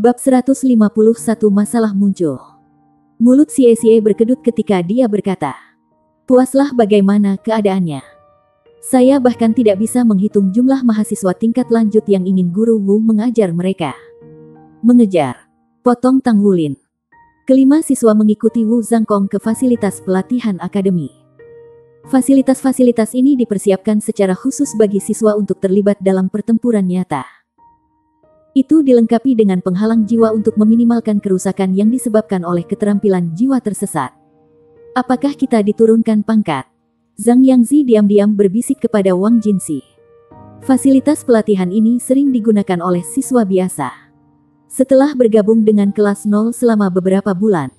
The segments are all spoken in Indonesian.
Bab 151 masalah muncul. Mulut Xie berkedut ketika dia berkata, "Puaslah bagaimana keadaannya. Saya bahkan tidak bisa menghitung jumlah mahasiswa tingkat lanjut yang ingin Guru Wu mengajar mereka." Mengejar, potong Tang Wulin. Kelima siswa mengikuti Wu Zhangkong ke fasilitas pelatihan akademi. Fasilitas-fasilitas ini dipersiapkan secara khusus bagi siswa untuk terlibat dalam pertempuran nyata. Itu dilengkapi dengan penghalang jiwa untuk meminimalkan kerusakan yang disebabkan oleh keterampilan jiwa tersesat. "Apakah kita diturunkan pangkat?" Zhang Yangzi diam-diam berbisik kepada Wang Jinxi. Fasilitas pelatihan ini sering digunakan oleh siswa biasa. Setelah bergabung dengan kelas 0 selama beberapa bulan,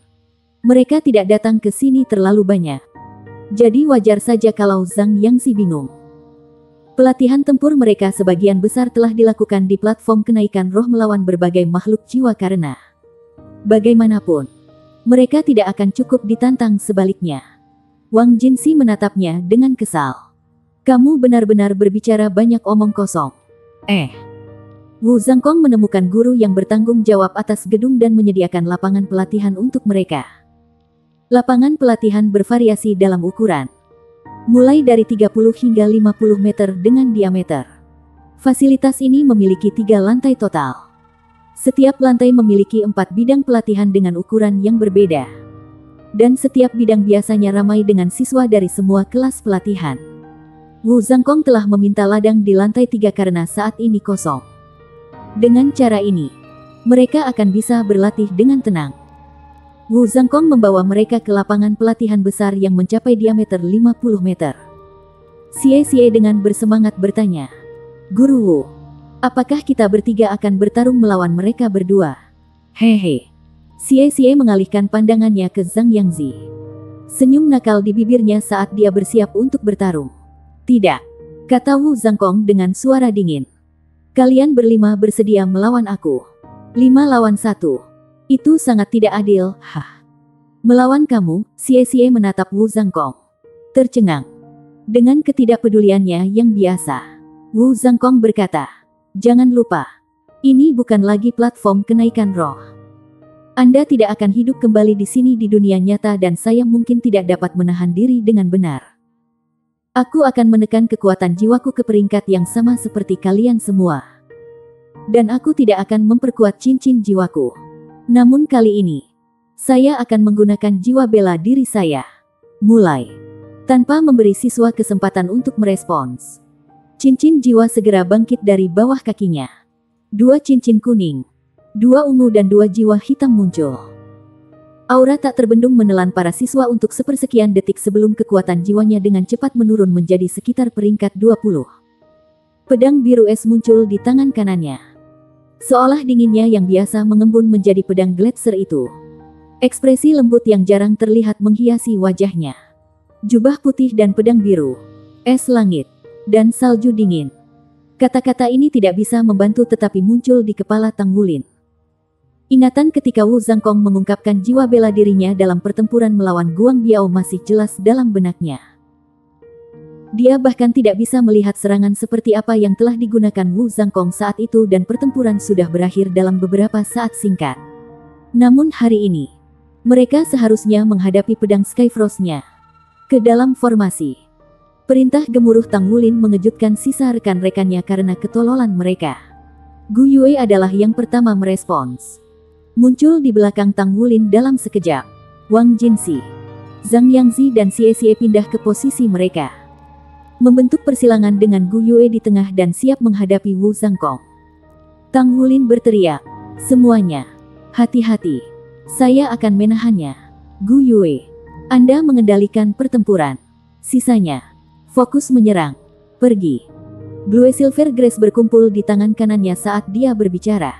mereka tidak datang ke sini terlalu banyak. Jadi wajar saja kalau Zhang Yangzi bingung. Pelatihan tempur mereka sebagian besar telah dilakukan di platform kenaikan roh melawan berbagai makhluk jiwa karena bagaimanapun, mereka tidak akan cukup ditantang sebaliknya. Wang Jinxi menatapnya dengan kesal. "Kamu benar-benar berbicara banyak omong kosong." Wu Zhangkong menemukan guru yang bertanggung jawab atas gedung dan menyediakan lapangan pelatihan untuk mereka. Lapangan pelatihan bervariasi dalam ukuran, mulai dari 30 hingga 50 meter dengan diameter. Fasilitas ini memiliki 3 lantai total. Setiap lantai memiliki 4 bidang pelatihan dengan ukuran yang berbeda. Dan setiap bidang biasanya ramai dengan siswa dari semua kelas pelatihan. Wu Zhangkong telah meminta ladang di lantai 3 karena saat ini kosong. Dengan cara ini, mereka akan bisa berlatih dengan tenang. Wu Zhangkong membawa mereka ke lapangan pelatihan besar yang mencapai diameter 50 meter. Xie dengan bersemangat bertanya, "Guru Wu, apakah kita bertiga akan bertarung melawan mereka berdua?" Hehe. Xie mengalihkan pandangannya ke Zhang Yangzi. Senyum nakal di bibirnya saat dia bersiap untuk bertarung. "Tidak," kata Wu Zhangkong dengan suara dingin. "Kalian berlima bersedia melawan aku. 5 lawan 1. Itu sangat tidak adil, Melawan kamu?" Xie menatap Wu Zhangkong. Tercengang. Dengan ketidakpeduliannya yang biasa, Wu Zhangkong berkata, "Jangan lupa, ini bukan lagi platform kenaikan roh. Anda tidak akan hidup kembali di sini di dunia nyata dan saya mungkin tidak dapat menahan diri dengan benar. Aku akan menekan kekuatan jiwaku ke peringkat yang sama seperti kalian semua. Dan aku tidak akan memperkuat cincin jiwaku. Namun kali ini, saya akan menggunakan jiwa bela diri saya. Mulai." Tanpa memberi siswa kesempatan untuk merespons, cincin jiwa segera bangkit dari bawah kakinya. 2 cincin kuning, 2 ungu dan 2 jiwa hitam muncul. Aura tak terbendung menelan para siswa untuk sepersekian detik sebelum kekuatan jiwanya dengan cepat menurun menjadi sekitar peringkat 20. Pedang biru es muncul di tangan kanannya. Seolah dinginnya yang biasa mengembun menjadi pedang gletser itu. Ekspresi lembut yang jarang terlihat menghiasi wajahnya. Jubah putih dan pedang biru, es langit, dan salju dingin. Kata-kata ini tidak bisa membantu tetapi muncul di kepala Tang Wulin. Ingatan ketika Wu Zhangkong mengungkapkan jiwa bela dirinya dalam pertempuran melawan Guang Biao masih jelas dalam benaknya. Dia bahkan tidak bisa melihat serangan seperti apa yang telah digunakan Wu Zhangkong saat itu dan pertempuran sudah berakhir dalam beberapa saat singkat. Namun hari ini, mereka seharusnya menghadapi pedang Skyfrost-nya. Ke dalam formasi. Perintah gemuruh Tang Wulin mengejutkan sisa rekan-rekannya karena ketololan mereka. Gu Yue adalah yang pertama merespons. Muncul di belakang Tang Wulin dalam sekejap. Wang Jinxi, Zhang Yangzi dan Xie pindah ke posisi mereka. Membentuk persilangan dengan Gu Yue di tengah dan siap menghadapi Wu Zhangkong. Tang Wulin berteriak, "Semuanya, hati-hati. Saya akan menahannya. Gu Yue, Anda mengendalikan pertempuran. Sisanya, fokus menyerang. Pergi." Blue Silver Grace berkumpul di tangan kanannya saat dia berbicara.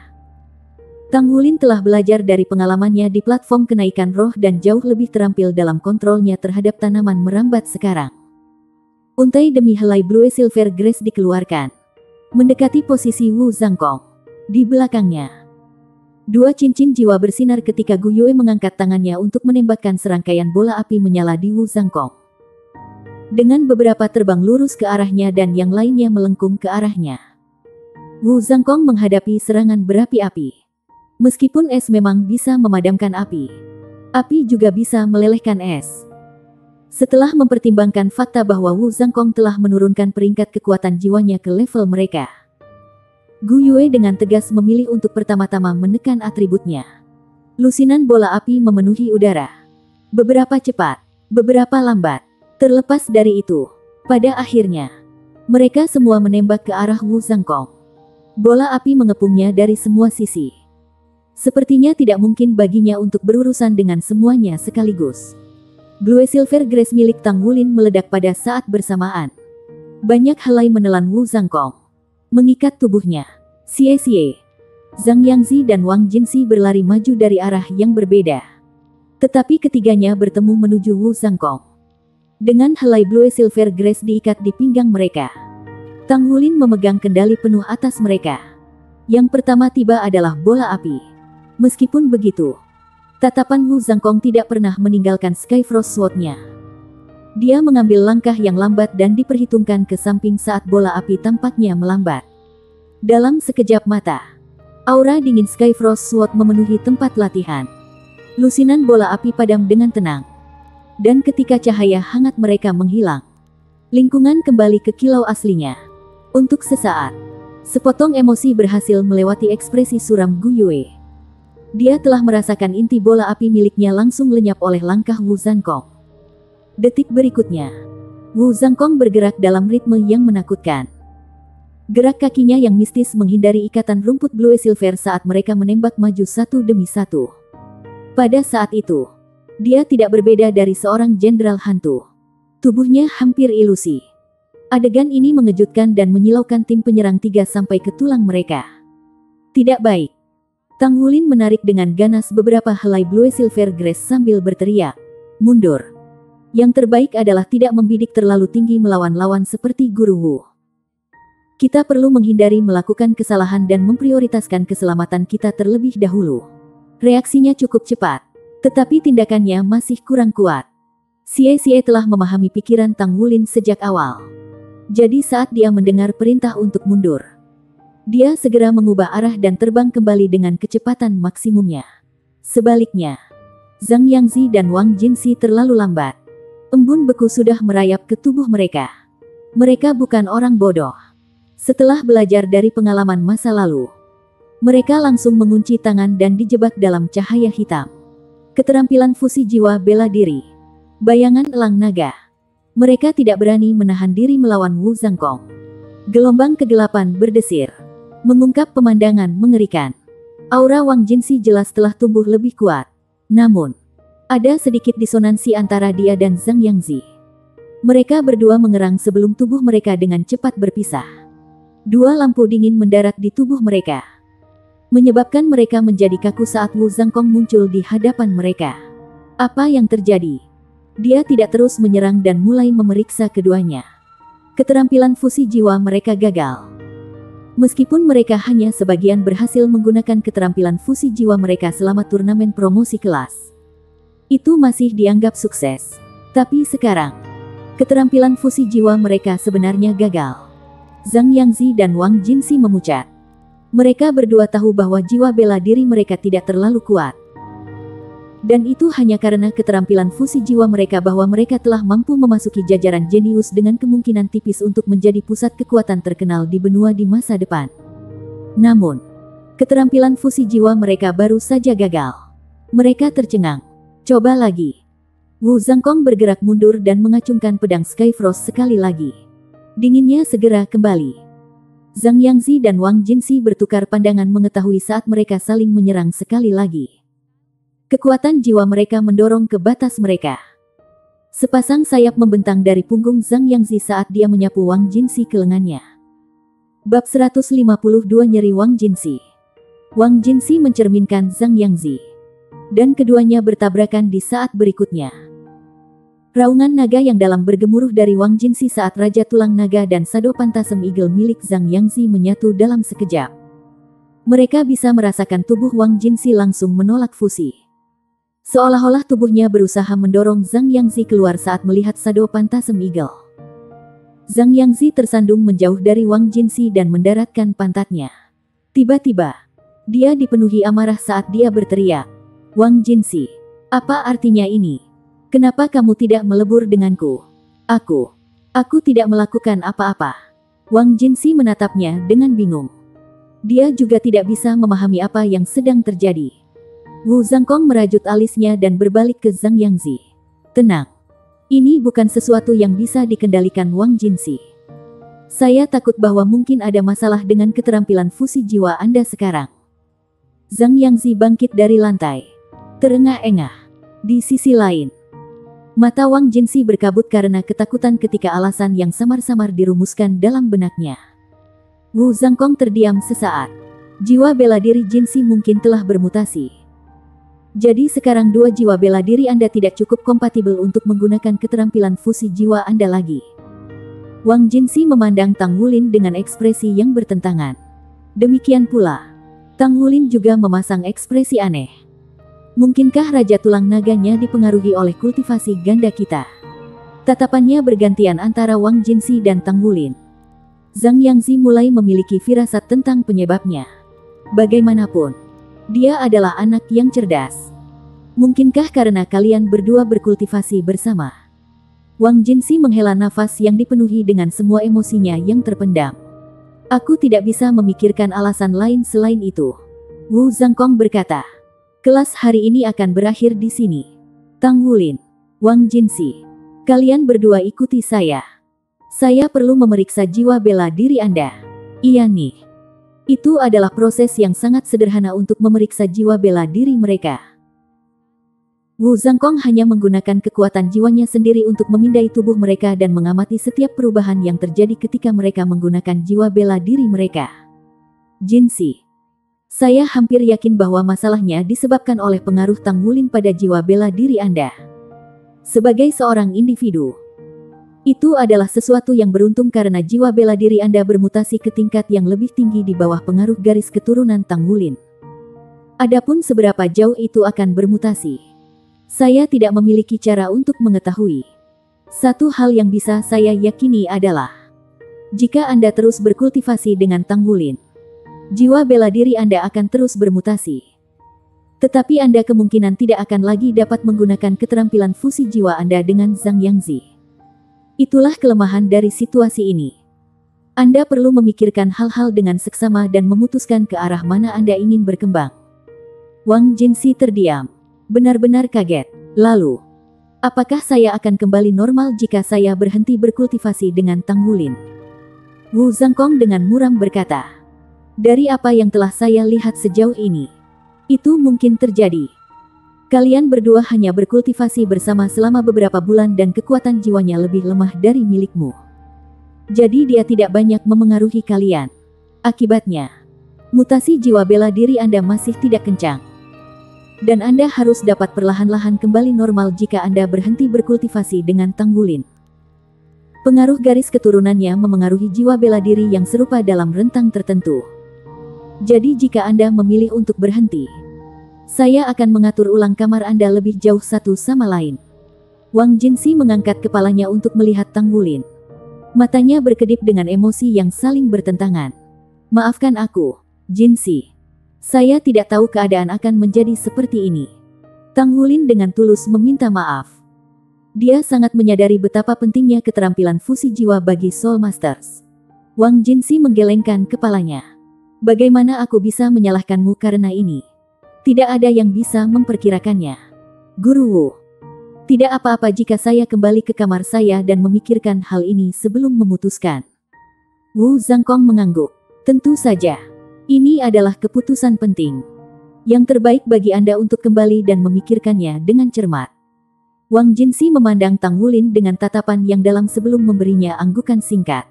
Tang Wulin telah belajar dari pengalamannya di platform kenaikan roh dan jauh lebih terampil dalam kontrolnya terhadap tanaman merambat sekarang. Untai demi helai Blue Silver Grace dikeluarkan. Mendekati posisi Wu Zhangkong. Di belakangnya, 2 cincin jiwa bersinar ketika Gu Yue mengangkat tangannya untuk menembakkan serangkaian bola api menyala di Wu Zhangkong. Dengan beberapa terbang lurus ke arahnya dan yang lainnya melengkung ke arahnya. Wu Zhangkong menghadapi serangan berapi-api. Meskipun es memang bisa memadamkan api, api juga bisa melelehkan es. Setelah mempertimbangkan fakta bahwa Wu Zhangkong telah menurunkan peringkat kekuatan jiwanya ke level mereka, Gu Yue dengan tegas memilih untuk pertama-tama menekan atributnya. Lusinan bola api memenuhi udara. Beberapa cepat, beberapa lambat. Terlepas dari itu, pada akhirnya, mereka semua menembak ke arah Wu Zhangkong. Bola api mengepungnya dari semua sisi. Sepertinya tidak mungkin baginya untuk berurusan dengan semuanya sekaligus. Blue Silver Grace milik Tang Wulin meledak pada saat bersamaan. Banyak helai menelan Wu Zhangkong, mengikat tubuhnya. Xie, Zhang Yangzi dan Wang Jinxi berlari maju dari arah yang berbeda. Tetapi ketiganya bertemu menuju Wu Zhangkong. Dengan helai Blue Silver Grace diikat di pinggang mereka, Tang Wulin memegang kendali penuh atas mereka. Yang pertama tiba adalah bola api. Meskipun begitu, tatapan Wu Zhangkong tidak pernah meninggalkan Skyfrost Sword-nya. Dia mengambil langkah yang lambat dan diperhitungkan ke samping saat bola api tampaknya melambat. Dalam sekejap mata, aura dingin Skyfrost Sword memenuhi tempat latihan. Lusinan bola api padam dengan tenang. Dan ketika cahaya hangat mereka menghilang, lingkungan kembali ke kilau aslinya. Untuk sesaat, sepotong emosi berhasil melewati ekspresi suram Gu Yue. Dia telah merasakan inti bola api miliknya langsung lenyap oleh langkah Wu Zhangkong. Detik berikutnya, Wu Zhangkong bergerak dalam ritme yang menakutkan. Gerak kakinya yang mistis menghindari ikatan rumput Blue Silver saat mereka menembak maju satu demi satu. Pada saat itu, dia tidak berbeda dari seorang jenderal hantu. Tubuhnya hampir ilusi. Adegan ini mengejutkan dan menyilaukan tim penyerang 3 sampai ke tulang mereka. Tidak baik. Tang Wulin menarik dengan ganas beberapa helai Blue Silver Grace sambil berteriak, "Mundur! Yang terbaik adalah tidak membidik terlalu tinggi melawan lawan seperti Guru Wu. Kita perlu menghindari melakukan kesalahan dan memprioritaskan keselamatan kita terlebih dahulu." Reaksinya cukup cepat, tetapi tindakannya masih kurang kuat. Xie telah memahami pikiran Tang Wulin sejak awal. Jadi saat dia mendengar perintah untuk mundur, dia segera mengubah arah dan terbang kembali dengan kecepatan maksimumnya. Sebaliknya, Zhang Yangzi dan Wang Jinxi terlalu lambat. Embun beku sudah merayap ke tubuh mereka. Mereka bukan orang bodoh. Setelah belajar dari pengalaman masa lalu, mereka langsung mengunci tangan dan dijebak dalam cahaya hitam. Keterampilan fusi jiwa bela diri. Bayangan elang naga. Mereka tidak berani menahan diri melawan Wu Zhangkong. Gelombang kegelapan berdesir, mengungkap pemandangan mengerikan. Aura Wang Jinxi jelas telah tumbuh lebih kuat. Namun, ada sedikit disonansi antara dia dan Zhang Yangzi. Mereka berdua mengerang sebelum tubuh mereka dengan cepat berpisah. Dua lampu dingin mendarat di tubuh mereka, menyebabkan mereka menjadi kaku saat Wu Zhangkong muncul di hadapan mereka. Apa yang terjadi? Dia tidak terus menyerang dan mulai memeriksa keduanya. Keterampilan fusi jiwa mereka gagal. Meskipun mereka hanya sebagian berhasil menggunakan keterampilan fusi jiwa mereka selama turnamen promosi kelas, itu masih dianggap sukses. Tapi sekarang, keterampilan fusi jiwa mereka sebenarnya gagal. Zhang Yangzi dan Wang Jinxi memucat. Mereka berdua tahu bahwa jiwa bela diri mereka tidak terlalu kuat. Dan itu hanya karena keterampilan fusi jiwa mereka bahwa mereka telah mampu memasuki jajaran jenius dengan kemungkinan tipis untuk menjadi pusat kekuatan terkenal di benua di masa depan. Namun, keterampilan fusi jiwa mereka baru saja gagal. Mereka tercengang. Coba lagi. Wu Zhangkong bergerak mundur dan mengacungkan pedang Skyfrost sekali lagi. Dinginnya segera kembali. Zhang Yangzi dan Wang Jinxi bertukar pandangan mengetahui saat mereka saling menyerang sekali lagi. Kekuatan jiwa mereka mendorong ke batas mereka. Sepasang sayap membentang dari punggung Zhang Yangzi saat dia menyapu Wang Jinxi ke lengannya. Bab 152 Nyeri Wang Jinxi. Wang Jinxi mencerminkan Zhang Yangzi, dan keduanya bertabrakan di saat berikutnya. Raungan naga yang dalam bergemuruh dari Wang Jinxi saat Raja Tulang Naga dan Sado Pantasem Eagle milik Zhang Yangzi menyatu dalam sekejap. Mereka bisa merasakan tubuh Wang Jinxi langsung menolak fusi. Seolah-olah tubuhnya berusaha mendorong Zhang Yangzi keluar saat melihat Sado Pantasem Eagle. Zhang Yangzi tersandung menjauh dari Wang Jinxi dan mendaratkan pantatnya. Tiba-tiba, Dia dipenuhi amarah saat dia berteriak, "Wang Jinsi, apa artinya ini? Kenapa kamu tidak melebur denganku? Aku tidak melakukan apa-apa." Wang Jinsi menatapnya dengan bingung. Dia juga tidak bisa memahami apa yang sedang terjadi. Wu Zhangkong merajut alisnya dan berbalik ke Zhang Yangzi. "Tenang. Ini bukan sesuatu yang bisa dikendalikan Wang Jinsi. Saya takut bahwa mungkin ada masalah dengan keterampilan fusi jiwa Anda sekarang." Zhang Yangzi bangkit dari lantai, terengah-engah. Di sisi lain, mata Wang Jinsi berkabut karena ketakutan ketika alasan yang samar-samar dirumuskan dalam benaknya. Wu Zhangkong terdiam sesaat. Jiwa bela diri Jinsi mungkin telah bermutasi. Jadi sekarang dua jiwa bela diri Anda tidak cukup kompatibel untuk menggunakan keterampilan fusi jiwa Anda lagi. Wang Jinsi memandang Tang Wulin dengan ekspresi yang bertentangan. Demikian pula, Tang Wulin juga memasang ekspresi aneh. Mungkinkah Raja Tulang Naganya dipengaruhi oleh kultivasi ganda kita? Tatapannya bergantian antara Wang Jinsi dan Tang Wulin. Zhang Yangzi mulai memiliki firasat tentang penyebabnya. Bagaimanapun, dia adalah anak yang cerdas. Mungkinkah karena kalian berdua berkultivasi bersama? Wang Jinsi menghela nafas yang dipenuhi dengan semua emosinya yang terpendam. "Aku tidak bisa memikirkan alasan lain selain itu," Wu Zhangkong berkata. "Kelas hari ini akan berakhir di sini. Tang Wulin, Wang Jinsi, kalian berdua ikuti saya. Saya perlu memeriksa jiwa bela diri Anda." "Iya nih." Itu adalah proses yang sangat sederhana untuk memeriksa jiwa bela diri mereka. Wu Zhangkong hanya menggunakan kekuatan jiwanya sendiri untuk memindai tubuh mereka dan mengamati setiap perubahan yang terjadi ketika mereka menggunakan jiwa bela diri mereka. "Jinsi, saya hampir yakin bahwa masalahnya disebabkan oleh pengaruh Tang Wulin pada jiwa bela diri Anda. Sebagai seorang individu, itu adalah sesuatu yang beruntung karena jiwa bela diri Anda bermutasi ke tingkat yang lebih tinggi di bawah pengaruh garis keturunan Tang Wulin. Adapun seberapa jauh itu akan bermutasi, saya tidak memiliki cara untuk mengetahui. Satu hal yang bisa saya yakini adalah, jika Anda terus berkultivasi dengan Tang Wulin, jiwa bela diri Anda akan terus bermutasi. Tetapi Anda kemungkinan tidak akan lagi dapat menggunakan keterampilan fusi jiwa Anda dengan Zhang Yangzi. Itulah kelemahan dari situasi ini. Anda perlu memikirkan hal-hal dengan seksama dan memutuskan ke arah mana Anda ingin berkembang." Wang Jinsi terdiam, benar-benar kaget. "Lalu, apakah saya akan kembali normal jika saya berhenti berkultivasi dengan Tang Wulin?" Wu Zhangkong dengan muram berkata, "Dari apa yang telah saya lihat sejauh ini, itu mungkin terjadi. Kalian berdua hanya berkultivasi bersama selama beberapa bulan dan kekuatan jiwanya lebih lemah dari milikmu. Jadi dia tidak banyak memengaruhi kalian. Akibatnya, mutasi jiwa bela diri Anda masih tidak kencang. Dan Anda harus dapat perlahan-lahan kembali normal jika Anda berhenti berkultivasi dengan Tang Wulin. Pengaruh garis keturunannya memengaruhi jiwa bela diri yang serupa dalam rentang tertentu. Jadi jika Anda memilih untuk berhenti, saya akan mengatur ulang kamar Anda lebih jauh satu sama lain." Wang Jinsi mengangkat kepalanya untuk melihat Tang Wulin. Matanya berkedip dengan emosi yang saling bertentangan. "Maafkan aku, Jinsi. Saya tidak tahu keadaan akan menjadi seperti ini." Tang Wulin dengan tulus meminta maaf. Dia sangat menyadari betapa pentingnya keterampilan fusi jiwa bagi Soul Masters. Wang Jinsi menggelengkan kepalanya. "Bagaimana aku bisa menyalahkanmu karena ini? Tidak ada yang bisa memperkirakannya. Guru Wu, tidak apa-apa jika saya kembali ke kamar saya dan memikirkan hal ini sebelum memutuskan." Wu Zhangkong mengangguk. "Tentu saja. Ini adalah keputusan penting. Yang terbaik bagi Anda untuk kembali dan memikirkannya dengan cermat." Wang Jinsi memandang Tang Wulin dengan tatapan yang dalam sebelum memberinya anggukan singkat.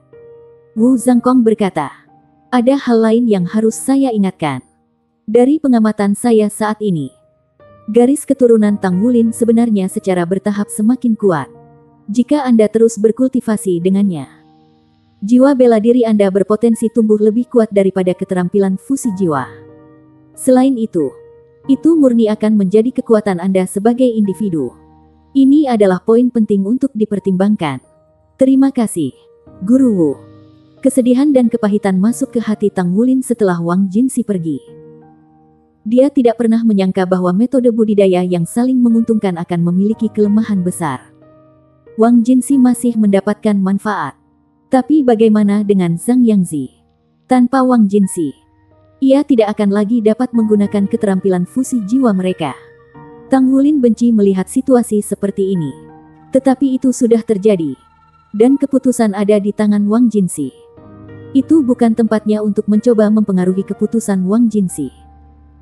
Wu Zhangkong berkata, "Ada hal lain yang harus saya ingatkan. Dari pengamatan saya saat ini, garis keturunan Tang Wulin sebenarnya secara bertahap semakin kuat. Jika Anda terus berkultivasi dengannya, jiwa bela diri Anda berpotensi tumbuh lebih kuat daripada keterampilan fusi jiwa. Selain itu murni akan menjadi kekuatan Anda sebagai individu. Ini adalah poin penting untuk dipertimbangkan." "Terima kasih, Guru Wu." Kesedihan dan kepahitan masuk ke hati Tang Wulin setelah Wang Jinsi pergi. Dia tidak pernah menyangka bahwa metode budidaya yang saling menguntungkan akan memiliki kelemahan besar. Wang Jinsi masih mendapatkan manfaat. Tapi bagaimana dengan Zhang Yangzi? Tanpa Wang Jinsi, ia tidak akan lagi dapat menggunakan keterampilan fusi jiwa mereka. Tang Wulin benci melihat situasi seperti ini. Tetapi itu sudah terjadi. Dan keputusan ada di tangan Wang Jinsi. Itu bukan tempatnya untuk mencoba mempengaruhi keputusan Wang Jinsi.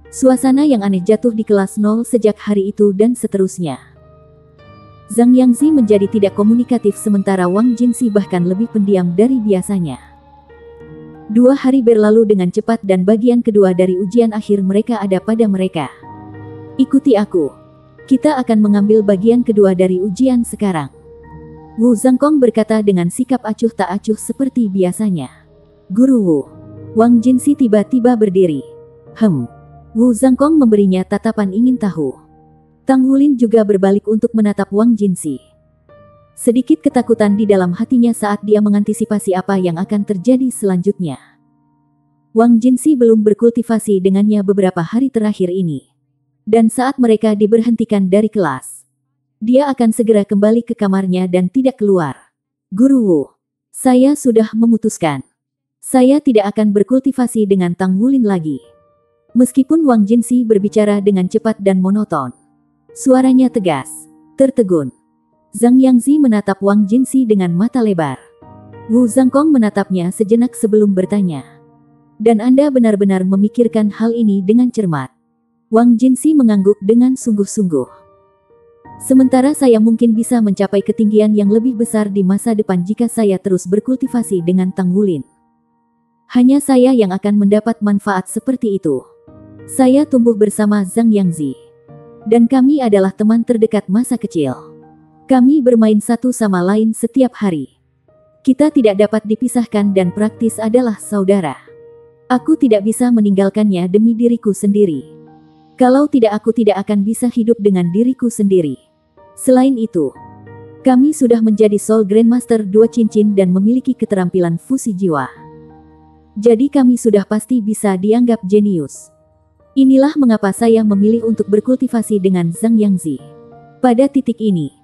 Suasana yang aneh jatuh di kelas 0 sejak hari itu dan seterusnya. Zhang Yangzi menjadi tidak komunikatif sementara Wang Jinsi bahkan lebih pendiam dari biasanya. 2 hari berlalu dengan cepat dan bagian kedua dari ujian akhir mereka ada pada mereka. Ikuti aku. Kita akan mengambil bagian kedua dari ujian sekarang. Wu Zhangkong berkata dengan sikap acuh tak acuh seperti biasanya. Guru Wu. Wang Jinsi tiba-tiba berdiri. Wu Zhangkong memberinya tatapan ingin tahu. Tang Wulin juga berbalik untuk menatap Wang Jinsi. Sedikit ketakutan di dalam hatinya saat dia mengantisipasi apa yang akan terjadi selanjutnya. Wang Jinsi belum berkultivasi dengannya beberapa hari terakhir ini. Dan saat mereka diberhentikan dari kelas, dia akan segera kembali ke kamarnya dan tidak keluar. Guru Wu, saya sudah memutuskan. Saya tidak akan berkultivasi dengan Tang Wulin lagi. Meskipun Wang Jinsi berbicara dengan cepat dan monoton. Suaranya tegas, tertegun. Zhang Yangzi menatap Wang Jinsi dengan mata lebar. Wu Zhangkong menatapnya sejenak sebelum bertanya. Dan Anda benar-benar memikirkan hal ini dengan cermat. Wang Jinsi mengangguk dengan sungguh-sungguh. Sementara saya mungkin bisa mencapai ketinggian yang lebih besar di masa depan jika saya terus berkultivasi dengan Tang Wulin. Hanya saya yang akan mendapat manfaat seperti itu. Saya tumbuh bersama Zhang Yangzi. Dan kami adalah teman terdekat masa kecil. Kami bermain satu sama lain setiap hari. Kita tidak dapat dipisahkan dan praktis adalah saudara. Aku tidak bisa meninggalkannya demi diriku sendiri. Kalau tidak aku tidak akan bisa hidup dengan diriku sendiri. Selain itu, kami sudah menjadi Soul Grandmaster 2 cincin dan memiliki keterampilan fusi jiwa. Jadi kami sudah pasti bisa dianggap jenius. Inilah mengapa saya memilih untuk berkultivasi dengan Zhang Yangzi. Pada titik ini,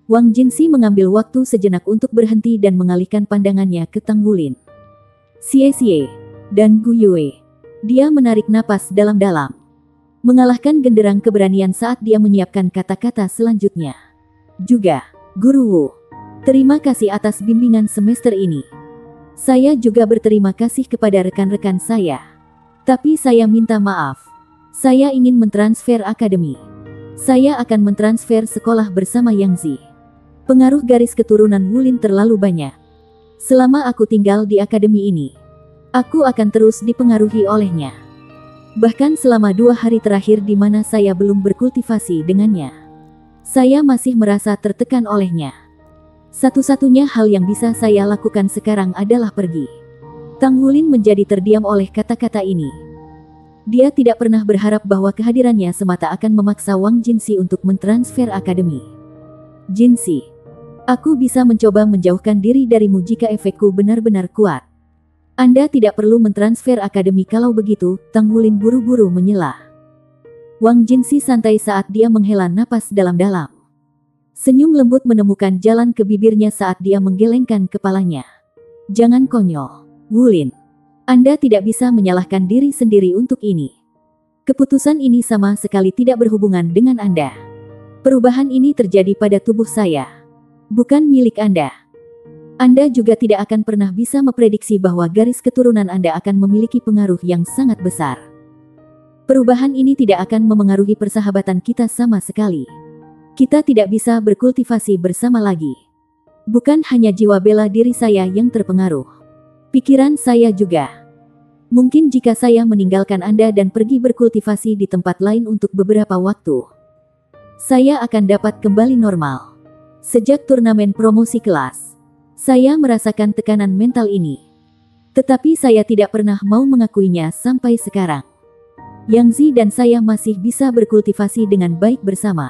Wang Jinsi mengambil waktu sejenak untuk berhenti dan mengalihkan pandangannya ke Tang Wulin, Xie dan Gu Yue. Dia menarik napas dalam-dalam, mengalahkan genderang keberanian saat dia menyiapkan kata-kata selanjutnya. Juga, Guru Wu, terima kasih atas bimbingan semester ini. Saya juga berterima kasih kepada rekan-rekan saya. Tapi saya minta maaf. Saya ingin mentransfer akademi. Saya akan mentransfer sekolah bersama Yangzi. Pengaruh garis keturunan Wulin terlalu banyak. Selama aku tinggal di akademi ini, aku akan terus dipengaruhi olehnya. Bahkan selama 2 hari terakhir di mana saya belum berkultivasi dengannya, saya masih merasa tertekan olehnya. Satu-satunya hal yang bisa saya lakukan sekarang adalah pergi. Tang Wulin menjadi terdiam oleh kata-kata ini. Dia tidak pernah berharap bahwa kehadirannya semata akan memaksa Wang Jinsi untuk mentransfer akademi. Jinsi, aku bisa mencoba menjauhkan diri darimu jika efekku benar-benar kuat. Anda tidak perlu mentransfer akademi kalau begitu, Tang Wulin buru-buru menyela. Wang Jinsi santai saat dia menghela napas dalam-dalam. Senyum lembut menemukan jalan ke bibirnya saat dia menggelengkan kepalanya. Jangan konyol, Wulin. Anda tidak bisa menyalahkan diri sendiri untuk ini. Keputusan ini sama sekali tidak berhubungan dengan Anda. Perubahan ini terjadi pada tubuh saya, bukan milik Anda. Anda juga tidak akan pernah bisa memprediksi bahwa garis keturunan Anda akan memiliki pengaruh yang sangat besar. Perubahan ini tidak akan memengaruhi persahabatan kita sama sekali. Kita tidak bisa berkultivasi bersama lagi. Bukan hanya jiwa bela diri saya yang terpengaruh. Pikiran saya juga. Mungkin jika saya meninggalkan Anda dan pergi berkultivasi di tempat lain untuk beberapa waktu, saya akan dapat kembali normal. Sejak turnamen promosi kelas, saya merasakan tekanan mental ini. Tetapi saya tidak pernah mau mengakuinya sampai sekarang. Yangzi dan saya masih bisa berkultivasi dengan baik bersama.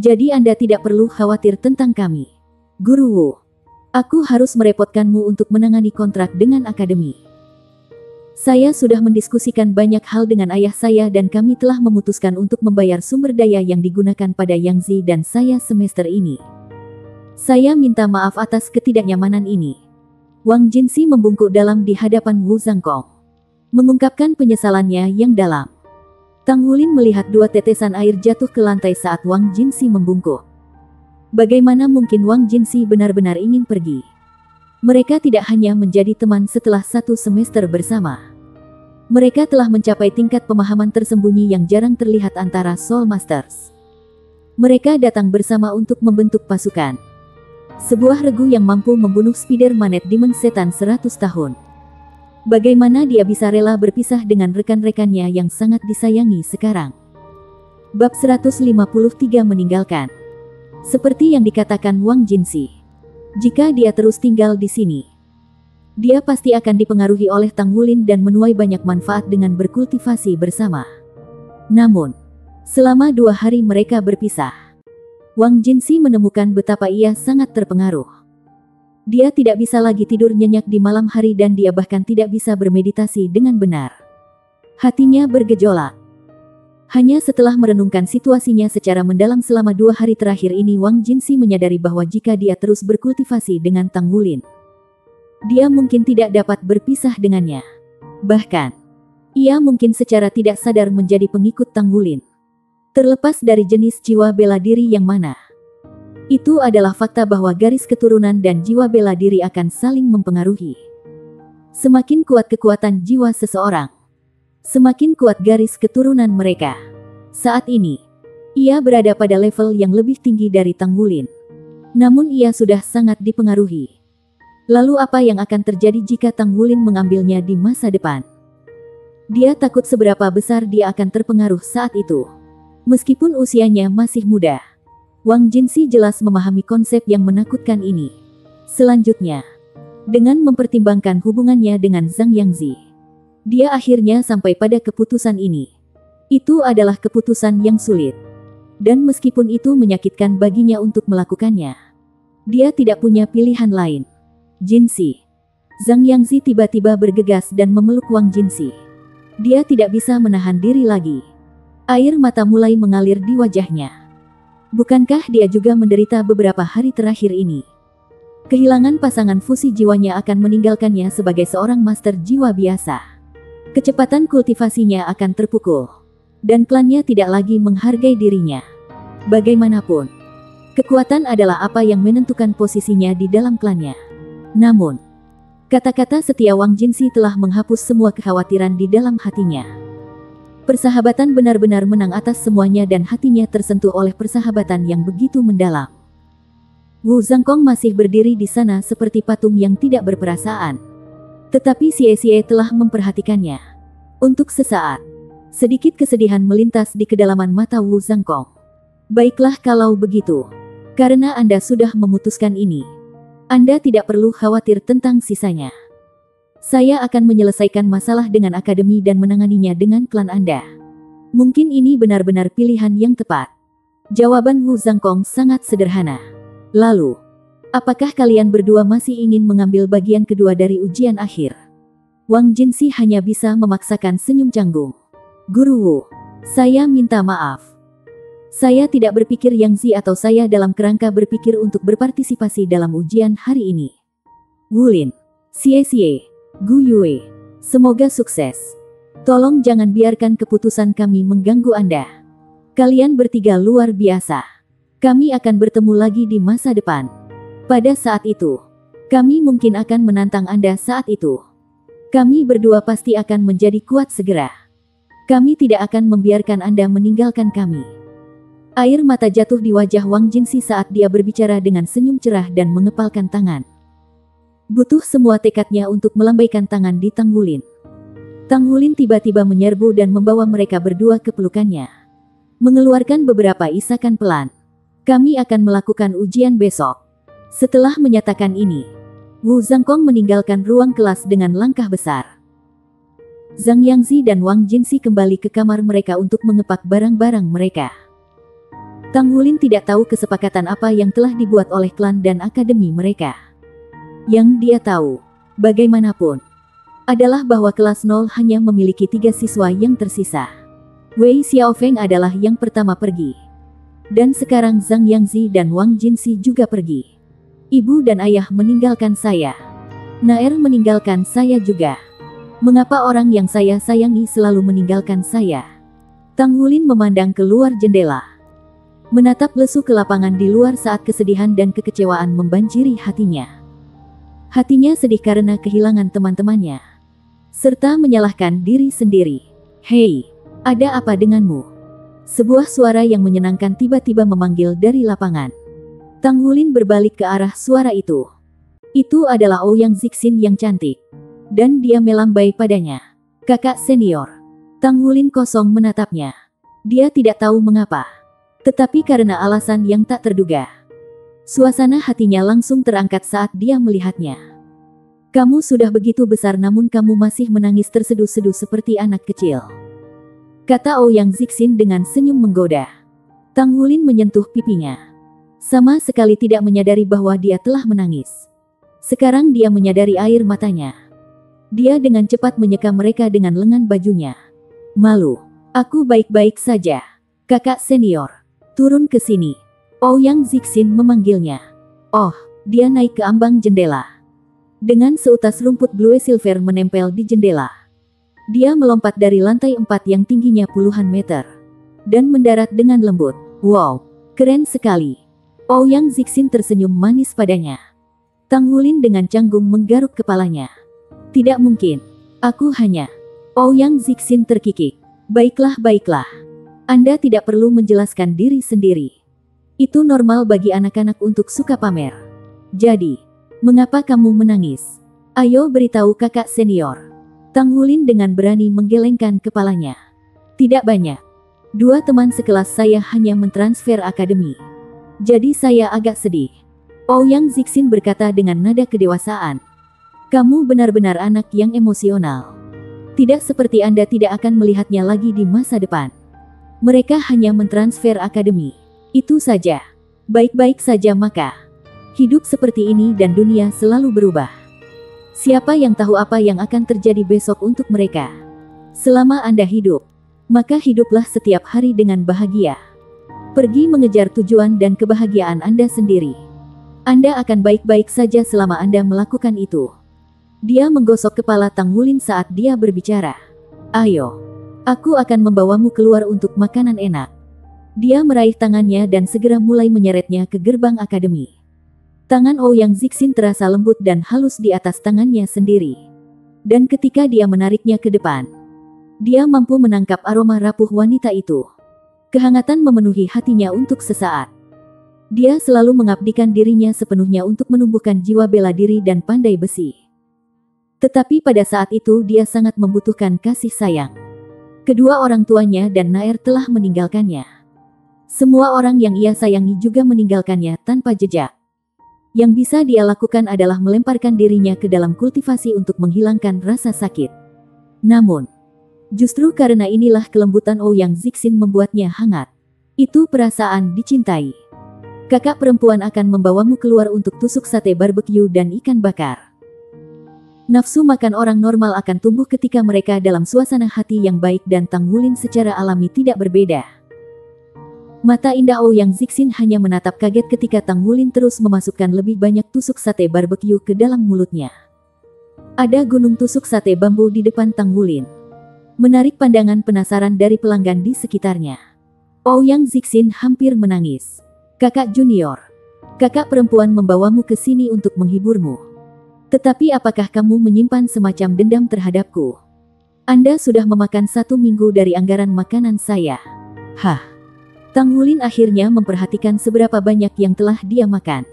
Jadi Anda tidak perlu khawatir tentang kami. Guru Wu, aku harus merepotkanmu untuk menangani kontrak dengan akademi. Saya sudah mendiskusikan banyak hal dengan ayah saya dan kami telah memutuskan untuk membayar sumber daya yang digunakan pada Yang Zi dan saya semester ini. Saya minta maaf atas ketidaknyamanan ini. Wang Jinsi membungkuk dalam di hadapan Wu Zhangkong, mengungkapkan penyesalannya yang dalam. Tang Wulin melihat 2 tetesan air jatuh ke lantai saat Wang Jinsi membungkuk. Bagaimana mungkin Wang Jinsi benar-benar ingin pergi? Mereka tidak hanya menjadi teman setelah 1 semester bersama. Mereka telah mencapai tingkat pemahaman tersembunyi yang jarang terlihat antara Soul Masters. Mereka datang bersama untuk membentuk pasukan. Sebuah regu yang mampu membunuh Spider Manet Demon Setan 100 tahun. Bagaimana dia bisa rela berpisah dengan rekan-rekannya yang sangat disayangi sekarang? Bab 153 meninggalkan. Seperti yang dikatakan Wang Jinsi, jika dia terus tinggal di sini, dia pasti akan dipengaruhi oleh Tang Wulin dan menuai banyak manfaat dengan berkultivasi bersama. Namun, selama 2 hari mereka berpisah, Wang Jinsi menemukan betapa ia sangat terpengaruh. Dia tidak bisa lagi tidur nyenyak di malam hari dan dia bahkan tidak bisa bermeditasi dengan benar. Hatinya bergejolak. Hanya setelah merenungkan situasinya secara mendalam selama 2 hari terakhir ini, Wang Jinsi menyadari bahwa jika dia terus berkultivasi dengan Tang Wulin, dia mungkin tidak dapat berpisah dengannya. Bahkan, ia mungkin secara tidak sadar menjadi pengikut Tang Wulin. Terlepas dari jenis jiwa bela diri yang mana, itu adalah fakta bahwa garis keturunan dan jiwa bela diri akan saling mempengaruhi. Semakin kuat kekuatan jiwa seseorang, semakin kuat garis keturunan mereka. Saat ini, ia berada pada level yang lebih tinggi dari Tang Wulin. Namun ia sudah sangat dipengaruhi. Lalu apa yang akan terjadi jika Tang Wulin mengambilnya di masa depan? Dia takut seberapa besar dia akan terpengaruh saat itu. Meskipun usianya masih muda, Wang Jinsi jelas memahami konsep yang menakutkan ini. Selanjutnya, dengan mempertimbangkan hubungannya dengan Zhang Yangzi, dia akhirnya sampai pada keputusan ini. Itu adalah keputusan yang sulit. Dan meskipun itu menyakitkan baginya untuk melakukannya, dia tidak punya pilihan lain. Jinsi. Zhang Yangzi tiba-tiba bergegas dan memeluk Wang Jinsi. Dia tidak bisa menahan diri lagi. Air mata mulai mengalir di wajahnya. Bukankah dia juga menderita beberapa hari terakhir ini? Kehilangan pasangan fusi jiwanya akan meninggalkannya sebagai seorang master jiwa biasa. Kecepatan kultivasinya akan terpukul, dan klannya tidak lagi menghargai dirinya. Bagaimanapun, kekuatan adalah apa yang menentukan posisinya di dalam klannya. Namun, kata-kata setia Wang Jinsi telah menghapus semua kekhawatiran di dalam hatinya. Persahabatan benar-benar menang atas semuanya dan hatinya tersentuh oleh persahabatan yang begitu mendalam. Wu Zhangkong masih berdiri di sana seperti patung yang tidak berperasaan. Tetapi Xie telah memperhatikannya. Untuk sesaat, sedikit kesedihan melintas di kedalaman mata Wu Zhangkong. Baiklah kalau begitu. Karena Anda sudah memutuskan ini, Anda tidak perlu khawatir tentang sisanya. Saya akan menyelesaikan masalah dengan akademi dan menanganinya dengan klan Anda. Mungkin ini benar-benar pilihan yang tepat. Jawaban Wu Zhangkong sangat sederhana. Lalu, apakah kalian berdua masih ingin mengambil bagian kedua dari ujian akhir? Wang Jinsi hanya bisa memaksakan senyum canggung. Guru Wu, saya minta maaf. Saya tidak berpikir Yang Zi atau saya dalam kerangka berpikir untuk berpartisipasi dalam ujian hari ini. Wulin, Xie, Gu Yue, semoga sukses. Tolong jangan biarkan keputusan kami mengganggu Anda. Kalian bertiga luar biasa. Kami akan bertemu lagi di masa depan. Pada saat itu, kami mungkin akan menantang Anda saat itu. Kami berdua pasti akan menjadi kuat segera. Kami tidak akan membiarkan Anda meninggalkan kami. Air mata jatuh di wajah Wang Jinsi saat dia berbicara dengan senyum cerah dan mengepalkan tangan. Butuh semua tekadnya untuk melambaikan tangan di Tang Wulin. Tang Wulin tiba-tiba menyerbu dan membawa mereka berdua ke pelukannya. Mengeluarkan beberapa isakan pelan. Kami akan melakukan ujian besok. Setelah menyatakan ini, Wu Zhangkong meninggalkan ruang kelas dengan langkah besar. Zhang Yangzi dan Wang Jinsi kembali ke kamar mereka untuk mengepak barang-barang mereka. Tang Wulin tidak tahu kesepakatan apa yang telah dibuat oleh klan dan akademi mereka. Yang dia tahu, bagaimanapun, adalah bahwa kelas 0 hanya memiliki 3 siswa yang tersisa. Wei Xiaofeng adalah yang pertama pergi. Dan sekarang Zhang Yangzi dan Wang Jinxi juga pergi. Ibu dan ayah meninggalkan saya. Naer meninggalkan saya juga. Mengapa orang yang saya sayangi selalu meninggalkan saya? Tang Wulin memandang keluar jendela. Menatap lesu ke lapangan di luar saat kesedihan dan kekecewaan membanjiri hatinya. Hatinya sedih karena kehilangan teman-temannya. Serta menyalahkan diri sendiri. Hei, ada apa denganmu? Sebuah suara yang menyenangkan tiba-tiba memanggil dari lapangan. Tang Wulin berbalik ke arah suara itu. Itu adalah Ouyang Zixin yang cantik. Dan dia melambai padanya. Kakak senior. Tang Wulin kosong menatapnya. Dia tidak tahu mengapa. Tetapi karena alasan yang tak terduga. Suasana hatinya langsung terangkat saat dia melihatnya. Kamu sudah begitu besar namun kamu masih menangis terseduh-seduh seperti anak kecil. Kata Ouyang Zixin dengan senyum menggoda. Tang Wulin menyentuh pipinya. Sama sekali tidak menyadari bahwa dia telah menangis. Sekarang dia menyadari air matanya. Dia dengan cepat menyeka mereka dengan lengan bajunya. Malu. Aku baik-baik saja. Kakak senior. Turun ke sini. Ouyang Zixin memanggilnya. Oh, dia naik ke ambang jendela. Dengan seutas rumput blue silver menempel di jendela. Dia melompat dari lantai 4 yang tingginya puluhan meter. Dan mendarat dengan lembut. Wow, keren sekali. Ouyang Zixin tersenyum manis padanya. Tang Wulin dengan canggung menggaruk kepalanya. Tidak mungkin. Aku hanya... Ouyang Zixin terkikik. Baiklah, baiklah. Anda tidak perlu menjelaskan diri sendiri. Itu normal bagi anak-anak untuk suka pamer. Jadi, mengapa kamu menangis? Ayo beritahu kakak senior. Tang Wulin dengan berani menggelengkan kepalanya. Tidak banyak. 2 teman sekelas saya hanya mentransfer akademi. Jadi saya agak sedih. Ouyang Zixin berkata dengan nada kedewasaan. Kamu benar-benar anak yang emosional. Tidak seperti Anda tidak akan melihatnya lagi di masa depan. Mereka hanya mentransfer akademi. Itu saja. Baik-baik saja maka. Hidup seperti ini dan dunia selalu berubah. Siapa yang tahu apa yang akan terjadi besok untuk mereka? Selama Anda hidup, maka hiduplah setiap hari dengan bahagia. Pergi mengejar tujuan dan kebahagiaan Anda sendiri. Anda akan baik-baik saja selama Anda melakukan itu. Dia menggosok kepala Tang Wulin saat dia berbicara. Ayo. Aku akan membawamu keluar untuk makanan enak. Dia meraih tangannya dan segera mulai menyeretnya ke gerbang akademi. Tangan Ouyang Zixin terasa lembut dan halus di atas tangannya sendiri. Dan ketika dia menariknya ke depan, dia mampu menangkap aroma rapuh wanita itu. Kehangatan memenuhi hatinya untuk sesaat. Dia selalu mengabdikan dirinya sepenuhnya untuk menumbuhkan jiwa bela diri dan pandai besi. Tetapi pada saat itu dia sangat membutuhkan kasih sayang. Kedua orang tuanya dan Naer telah meninggalkannya. Semua orang yang ia sayangi juga meninggalkannya tanpa jejak. Yang bisa dia lakukan adalah melemparkan dirinya ke dalam kultivasi untuk menghilangkan rasa sakit. Namun, justru karena inilah kelembutan Ouyang Zixin membuatnya hangat. Itu perasaan dicintai. Kakak perempuan akan membawamu keluar untuk tusuk sate barbecue dan ikan bakar. Nafsu makan orang normal akan tumbuh ketika mereka dalam suasana hati yang baik dan Tang Wulin secara alami tidak berbeda. Mata indah Ouyang Zixin hanya menatap kaget ketika Tang Wulin terus memasukkan lebih banyak tusuk sate barbecue ke dalam mulutnya. Ada gunung tusuk sate bambu di depan Tang Wulin. Menarik pandangan penasaran dari pelanggan di sekitarnya. Ouyang Zixin hampir menangis. Kakak junior. Kakak perempuan membawamu ke sini untuk menghiburmu. Tetapi apakah kamu menyimpan semacam dendam terhadapku? Anda sudah memakan 1 minggu dari anggaran makanan saya. Hah? Tang Wulin akhirnya memperhatikan seberapa banyak yang telah dia makan.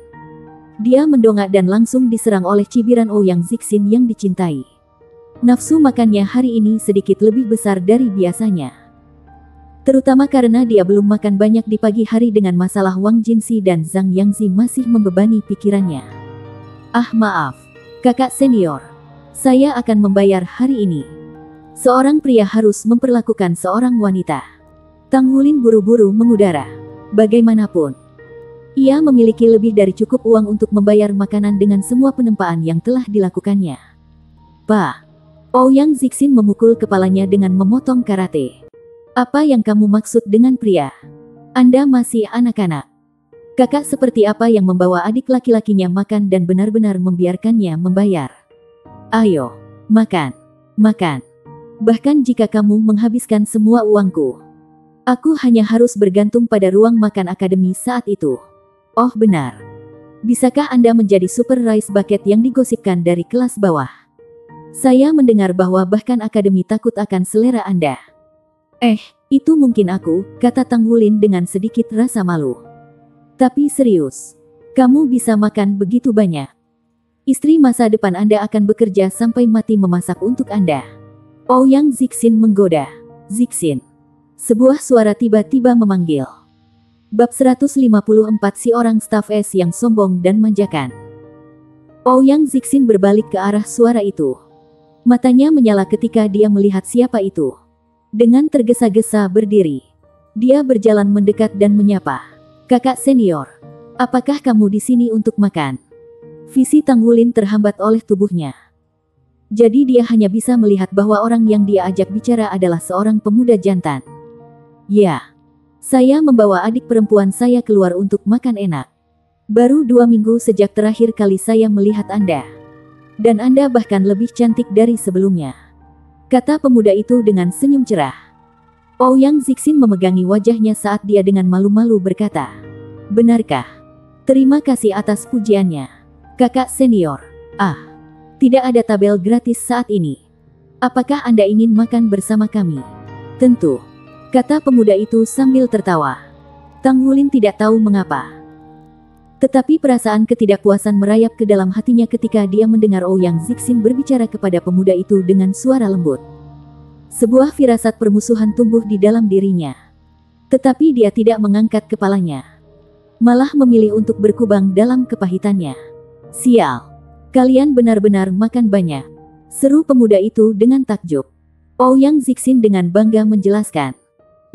Dia mendongak dan langsung diserang oleh cibiran Ouyang Zixin yang dicintai. Nafsu makannya hari ini sedikit lebih besar dari biasanya. Terutama karena dia belum makan banyak di pagi hari dengan masalah Wang Jinxi dan Zhang Yangzi masih membebani pikirannya. Ah maaf. Kakak senior, saya akan membayar hari ini. Seorang pria harus memperlakukan seorang wanita. Tang Wulin buru-buru mengudara. Bagaimanapun, ia memiliki lebih dari cukup uang untuk membayar makanan dengan semua penempaan yang telah dilakukannya. Pak, Ouyang Zixin memukul kepalanya dengan memotong karate. Apa yang kamu maksud dengan pria? Anda masih anak-anak. Kakak seperti apa yang membawa adik laki-lakinya makan dan benar-benar membiarkannya membayar? Ayo, makan, makan. Bahkan jika kamu menghabiskan semua uangku, aku hanya harus bergantung pada ruang makan akademi saat itu. Oh benar. Bisakah Anda menjadi super rice bucket yang digosipkan dari kelas bawah? Saya mendengar bahwa bahkan akademi takut akan selera Anda. Itu mungkin aku, kata Tang Wulin dengan sedikit rasa malu. Tapi serius, kamu bisa makan begitu banyak. Istri masa depan Anda akan bekerja sampai mati memasak untuk Anda. Ouyang Zixin menggoda. Zixin. Sebuah suara tiba-tiba memanggil. Bab 154 Si orang staf S yang sombong dan manjakan. Ouyang Zixin berbalik ke arah suara itu. Matanya menyala ketika dia melihat siapa itu. Dengan tergesa-gesa berdiri, dia berjalan mendekat dan menyapa. Kakak senior, apakah kamu di sini untuk makan? Visi Tang Wulin terhambat oleh tubuhnya. Jadi dia hanya bisa melihat bahwa orang yang dia ajak bicara adalah seorang pemuda jantan. Ya, saya membawa adik perempuan saya keluar untuk makan enak. Baru 2 minggu sejak terakhir kali saya melihat Anda. Dan Anda bahkan lebih cantik dari sebelumnya. Kata pemuda itu dengan senyum cerah. Ouyang Zixin memegangi wajahnya saat dia dengan malu-malu berkata. Benarkah? Terima kasih atas pujiannya. Kakak senior. Tidak ada tabel gratis saat ini. Apakah Anda ingin makan bersama kami? Tentu. Kata pemuda itu sambil tertawa. Tang Wulin tidak tahu mengapa. Tetapi perasaan ketidakpuasan merayap ke dalam hatinya ketika dia mendengar Ouyang Zixin berbicara kepada pemuda itu dengan suara lembut. Sebuah firasat permusuhan tumbuh di dalam dirinya. Tetapi dia tidak mengangkat kepalanya. Malah memilih untuk berkubang dalam kepahitannya. Sial. Kalian benar-benar makan banyak. Seru pemuda itu dengan takjub. Ouyang Zixin dengan bangga menjelaskan.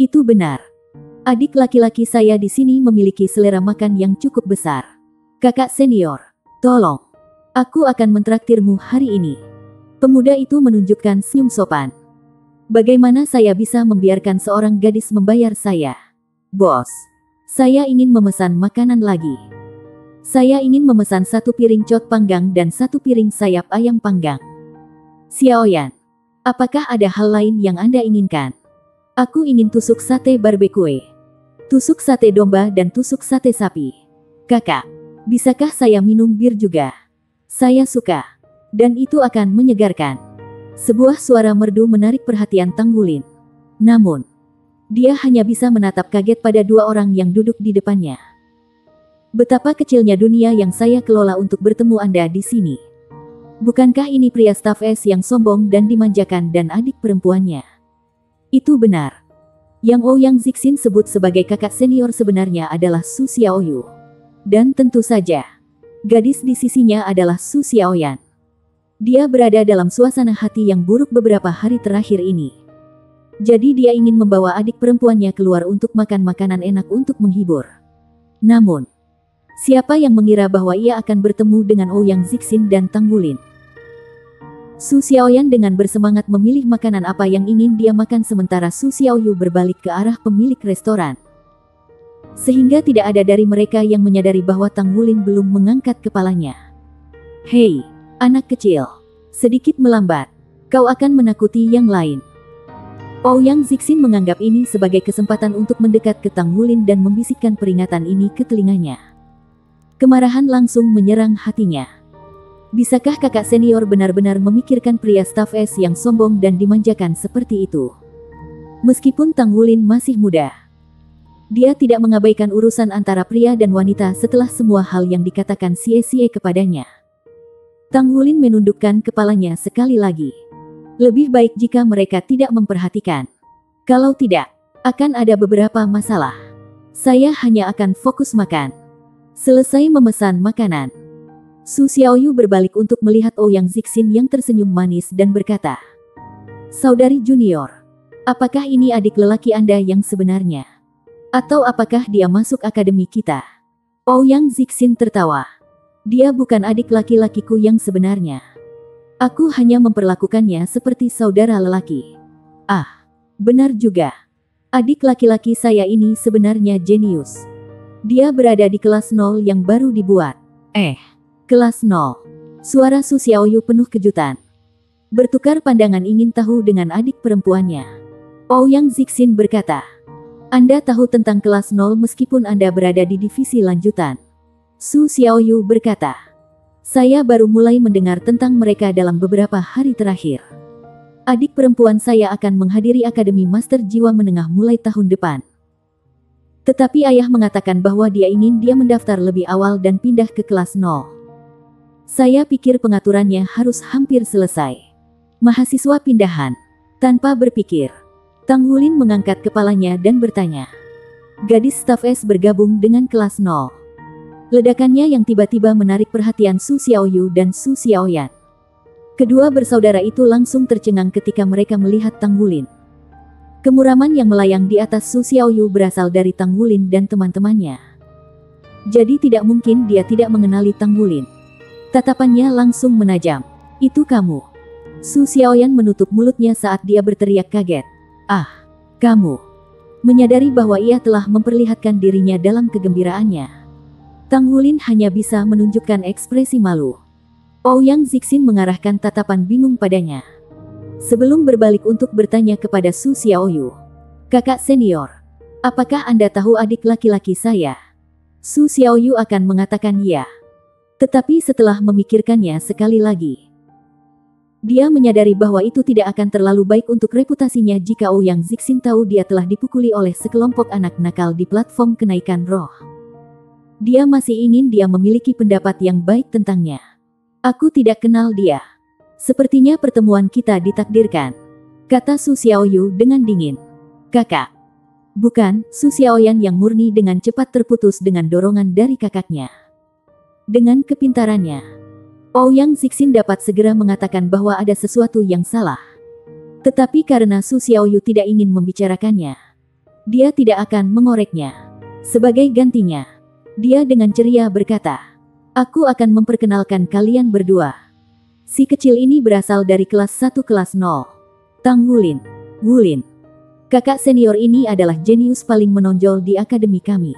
Itu benar. Adik laki-laki saya di sini memiliki selera makan yang cukup besar. Kakak senior, tolong. Aku akan mentraktirmu hari ini. Pemuda itu menunjukkan senyum sopan. Bagaimana saya bisa membiarkan seorang gadis membayar saya? Bos, saya ingin memesan makanan lagi. Saya ingin memesan 1 piring cot panggang dan 1 piring sayap ayam panggang. Xiaoyan, apakah ada hal lain yang Anda inginkan? Aku ingin tusuk sate barbecue, tusuk sate domba dan tusuk sate sapi. Kakak, bisakah saya minum bir juga? Saya suka. Dan itu akan menyegarkan. Sebuah suara merdu menarik perhatian Tang Wulin. Namun, dia hanya bisa menatap kaget pada 2 orang yang duduk di depannya. Betapa kecilnya dunia yang saya kelola untuk bertemu Anda di sini. Bukankah ini pria staf S yang sombong dan dimanjakan dan adik perempuannya? Itu benar. Yang Ouyang Zixin sebut sebagai kakak senior sebenarnya adalah Su Xiaoyu. Dan tentu saja, gadis di sisinya adalah Su Xiaoyan. Dia berada dalam suasana hati yang buruk beberapa hari terakhir ini. Jadi dia ingin membawa adik perempuannya keluar untuk makan makanan enak untuk menghibur. Namun, siapa yang mengira bahwa ia akan bertemu dengan Ouyang Zixin dan Tang Wulin? Su Xiaoyan dengan bersemangat memilih makanan apa yang ingin dia makan sementara Su Xiaoyu berbalik ke arah pemilik restoran. Sehingga tidak ada dari mereka yang menyadari bahwa Tang Wulin belum mengangkat kepalanya. Hei, anak kecil. Sedikit melambat. Kau akan menakuti yang lain. Ouyang Zixin menganggap ini sebagai kesempatan untuk mendekat ke Tang Wulin dan membisikkan peringatan ini ke telinganya. Kemarahan langsung menyerang hatinya. Bisakah kakak senior benar-benar memikirkan pria staf S yang sombong dan dimanjakan seperti itu? Meskipun Tang Wulin masih muda, dia tidak mengabaikan urusan antara pria dan wanita setelah semua hal yang dikatakan Xie kepadanya. Tang Wulin menundukkan kepalanya sekali lagi. Lebih baik jika mereka tidak memperhatikan. Kalau tidak, akan ada beberapa masalah. Saya hanya akan fokus makan. Selesai memesan makanan, Su Xiaoyu berbalik untuk melihat Ouyang Zixin yang tersenyum manis dan berkata, Saudari junior, apakah ini adik lelaki Anda yang sebenarnya? Atau apakah dia masuk akademi kita? Ouyang Zixin tertawa. Dia bukan adik laki-lakiku yang sebenarnya. Aku hanya memperlakukannya seperti saudara lelaki. Ah, benar juga. Adik laki-laki saya ini sebenarnya jenius. Dia berada di kelas 0 yang baru dibuat. Kelas 0. Suara Su Xiaoyu penuh kejutan. Bertukar pandangan ingin tahu dengan adik perempuannya. Ouyang Zixin berkata, Anda tahu tentang kelas 0 meskipun Anda berada di divisi lanjutan. Su Xiaoyu berkata, saya baru mulai mendengar tentang mereka dalam beberapa hari terakhir. Adik perempuan saya akan menghadiri Akademi Master Jiwa Menengah mulai tahun depan. Tetapi ayah mengatakan bahwa dia ingin dia mendaftar lebih awal dan pindah ke kelas 0. Saya pikir pengaturannya harus hampir selesai. Mahasiswa pindahan. Tanpa berpikir, Tang Wulin mengangkat kepalanya dan bertanya. Gadis staf S bergabung dengan kelas 0. Ledakannya yang tiba-tiba menarik perhatian Su Xiaoyu dan Su Xiaoyan. Kedua bersaudara itu langsung tercengang ketika mereka melihat Tang Wulin. Kemuraman yang melayang di atas Su Xiaoyu berasal dari Tang Wulin dan teman-temannya. Jadi tidak mungkin dia tidak mengenali Tang Wulin. Tatapannya langsung menajam. Itu kamu. Su Xiaoyan menutup mulutnya saat dia berteriak kaget. Ah, kamu. Menyadari bahwa ia telah memperlihatkan dirinya dalam kegembiraannya. Tang Wulin hanya bisa menunjukkan ekspresi malu. Ouyang Zixin mengarahkan tatapan bingung padanya. Sebelum berbalik untuk bertanya kepada Su Xiaoyu. Kakak senior, apakah Anda tahu adik laki-laki saya? Su Xiaoyu akan mengatakan ya. Tetapi setelah memikirkannya sekali lagi, dia menyadari bahwa itu tidak akan terlalu baik untuk reputasinya jika Ouyang Zixin tahu dia telah dipukuli oleh sekelompok anak nakal di platform kenaikan roh. Dia masih ingin dia memiliki pendapat yang baik tentangnya. Aku tidak kenal dia. Sepertinya pertemuan kita ditakdirkan, kata Su Xiaoyu dengan dingin. Kakak. Bukan, Su Xiaoyan yang murni dengan cepat terputus dengan dorongan dari kakaknya. Dengan kepintarannya, Ouyang Zixin dapat segera mengatakan bahwa ada sesuatu yang salah. Tetapi karena Su Xiaoyu tidak ingin membicarakannya, dia tidak akan mengoreknya. Sebagai gantinya, dia dengan ceria berkata, aku akan memperkenalkan kalian berdua. Si kecil ini berasal dari kelas 1 kelas 0. Tang Wulin. Wulin. Kakak senior ini adalah jenius paling menonjol di akademi kami.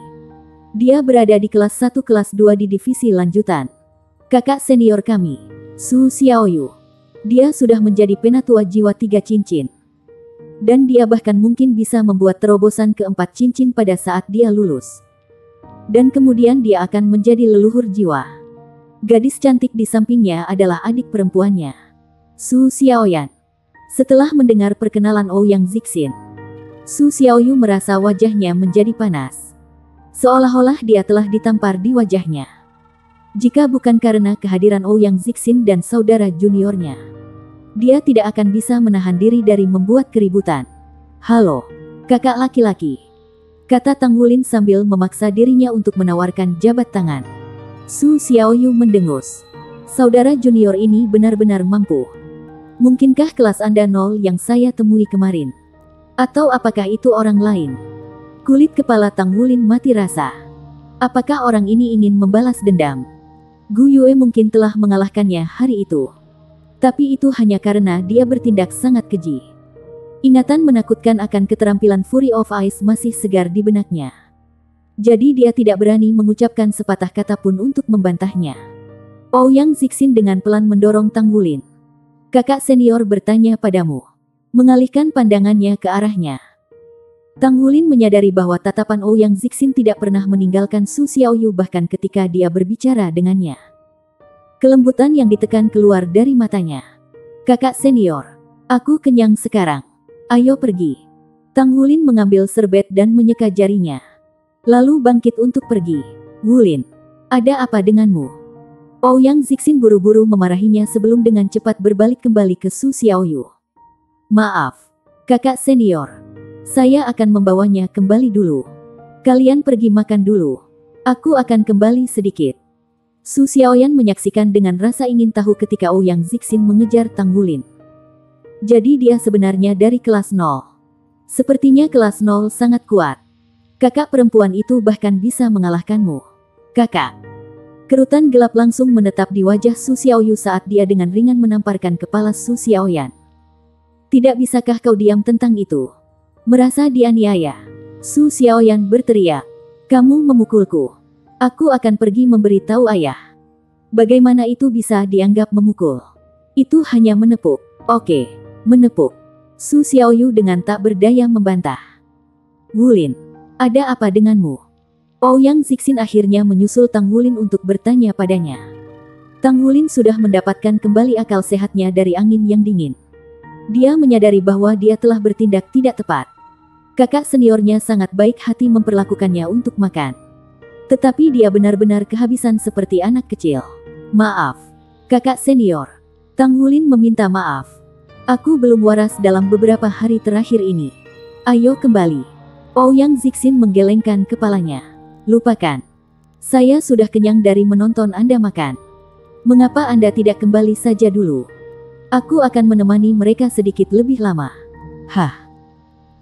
Dia berada di kelas 1 kelas 2 di divisi lanjutan. Kakak senior kami, Su Xiaoyu. Dia sudah menjadi penatua jiwa 3 cincin. Dan dia bahkan mungkin bisa membuat terobosan ke 4 cincin pada saat dia lulus. Dan kemudian dia akan menjadi leluhur jiwa. Gadis cantik di sampingnya adalah adik perempuannya, Su Xiaoyan. Setelah mendengar perkenalan Ouyang Zixin, Su Xiaoyu merasa wajahnya menjadi panas. Seolah-olah dia telah ditampar di wajahnya. Jika bukan karena kehadiran Ouyang Zixin dan saudara juniornya, dia tidak akan bisa menahan diri dari membuat keributan. Halo, kakak laki-laki, kata Tang Wulin sambil memaksa dirinya untuk menawarkan jabat tangan. Su Xiaoyu mendengus. Saudara junior ini benar-benar mampu. Mungkinkah kelas Anda 0 yang saya temui kemarin? Atau apakah itu orang lain? Kulit kepala Tang Wulin mati rasa. Apakah orang ini ingin membalas dendam? Gu Yue mungkin telah mengalahkannya hari itu. Tapi itu hanya karena dia bertindak sangat keji. Ingatan menakutkan akan keterampilan Fury of Ice masih segar di benaknya. Jadi dia tidak berani mengucapkan sepatah kata pun untuk membantahnya. Ouyang Zixin dengan pelan mendorong Tang Wulin. Kakak senior bertanya padamu. Mengalihkan pandangannya ke arahnya. Tang Wulin menyadari bahwa tatapan Ouyang Zixin tidak pernah meninggalkan Su Xiaoyu bahkan ketika dia berbicara dengannya. Kelembutan yang ditekan keluar dari matanya. Kakak senior, aku kenyang sekarang. Ayo pergi. Tang Wulin mengambil serbet dan menyeka jarinya. Lalu bangkit untuk pergi. Wulin, ada apa denganmu? Ouyang Zixin buru-buru memarahinya sebelum dengan cepat berbalik kembali ke Su Xiaoyu. Maaf, kakak senior. Saya akan membawanya kembali dulu. Kalian pergi makan dulu. Aku akan kembali sedikit. Su Xiaoyan menyaksikan dengan rasa ingin tahu ketika Ouyang Zixin mengejar Tang Wulin. Jadi dia sebenarnya dari kelas 0. Sepertinya kelas 0 sangat kuat. Kakak perempuan itu bahkan bisa mengalahkanmu. Kakak. Kerutan gelap langsung menetap di wajah Su Xiaoyu saat dia dengan ringan menamparkan kepala Su Xiaoyan. Tidak bisakah kau diam tentang itu? Merasa dianiaya, Su Xiaoyan berteriak. Kamu memukulku. Aku akan pergi memberitahu ayah. Bagaimana itu bisa dianggap memukul? Itu hanya menepuk. Oke, menepuk. Su Xiaoyu dengan tak berdaya membantah. Wulin, ada apa denganmu? Ouyang Zixin akhirnya menyusul Tang Wulin untuk bertanya padanya. Tang Wulin sudah mendapatkan kembali akal sehatnya dari angin yang dingin. Dia menyadari bahwa dia telah bertindak tidak tepat. Kakak seniornya sangat baik hati memperlakukannya untuk makan. Tetapi dia benar-benar kehabisan seperti anak kecil. Maaf, kakak senior. Tang Wulin meminta maaf. Aku belum waras dalam beberapa hari terakhir ini. Ayo kembali. Ouyang Zixin menggelengkan kepalanya. Lupakan. Saya sudah kenyang dari menonton Anda makan. Mengapa Anda tidak kembali saja dulu? Aku akan menemani mereka sedikit lebih lama. Hah.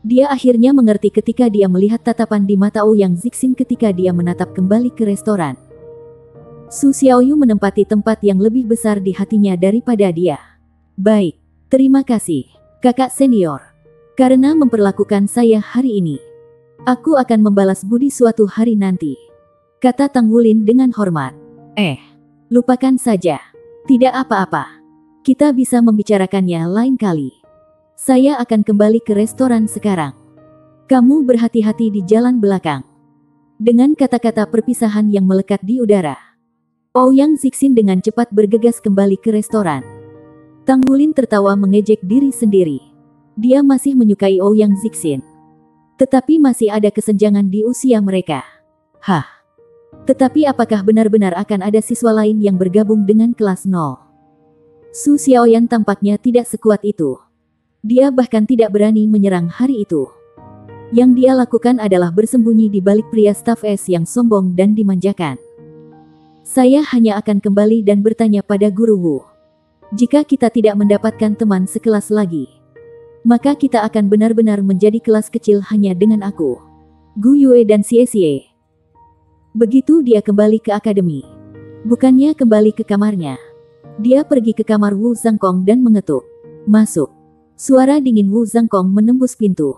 Dia akhirnya mengerti ketika dia melihat tatapan di mata Ouyang Zixin ketika dia menatap kembali ke restoran. Su Xiaoyu menempati tempat yang lebih besar di hatinya daripada dia. Baik, terima kasih, kakak senior. Karena memperlakukan saya hari ini. Aku akan membalas budi suatu hari nanti, kata Tang Wulin dengan hormat. Lupakan saja. Tidak apa-apa. Kita bisa membicarakannya lain kali. Saya akan kembali ke restoran sekarang. Kamu berhati-hati di jalan belakang. Dengan kata-kata perpisahan yang melekat di udara, Ouyang Zixin dengan cepat bergegas kembali ke restoran. Tang Wulin tertawa mengejek diri sendiri. Dia masih menyukai Ouyang Zixin. Tetapi masih ada kesenjangan di usia mereka. Hah. Tetapi apakah benar-benar akan ada siswa lain yang bergabung dengan kelas 0? Su Xiaoyan tampaknya tidak sekuat itu. Dia bahkan tidak berani menyerang hari itu. Yang dia lakukan adalah bersembunyi di balik pria staf S yang sombong dan dimanjakan. Saya hanya akan kembali dan bertanya pada Guru Wu. Jika kita tidak mendapatkan teman sekelas lagi, maka kita akan benar-benar menjadi kelas kecil hanya dengan aku, Gu Yue dan Xie Xie. Begitu dia kembali ke akademi. Bukannya kembali ke kamarnya. Dia pergi ke kamar Wu Zhangkong dan mengetuk. Masuk. Suara dingin Wu Zhangkong menembus pintu.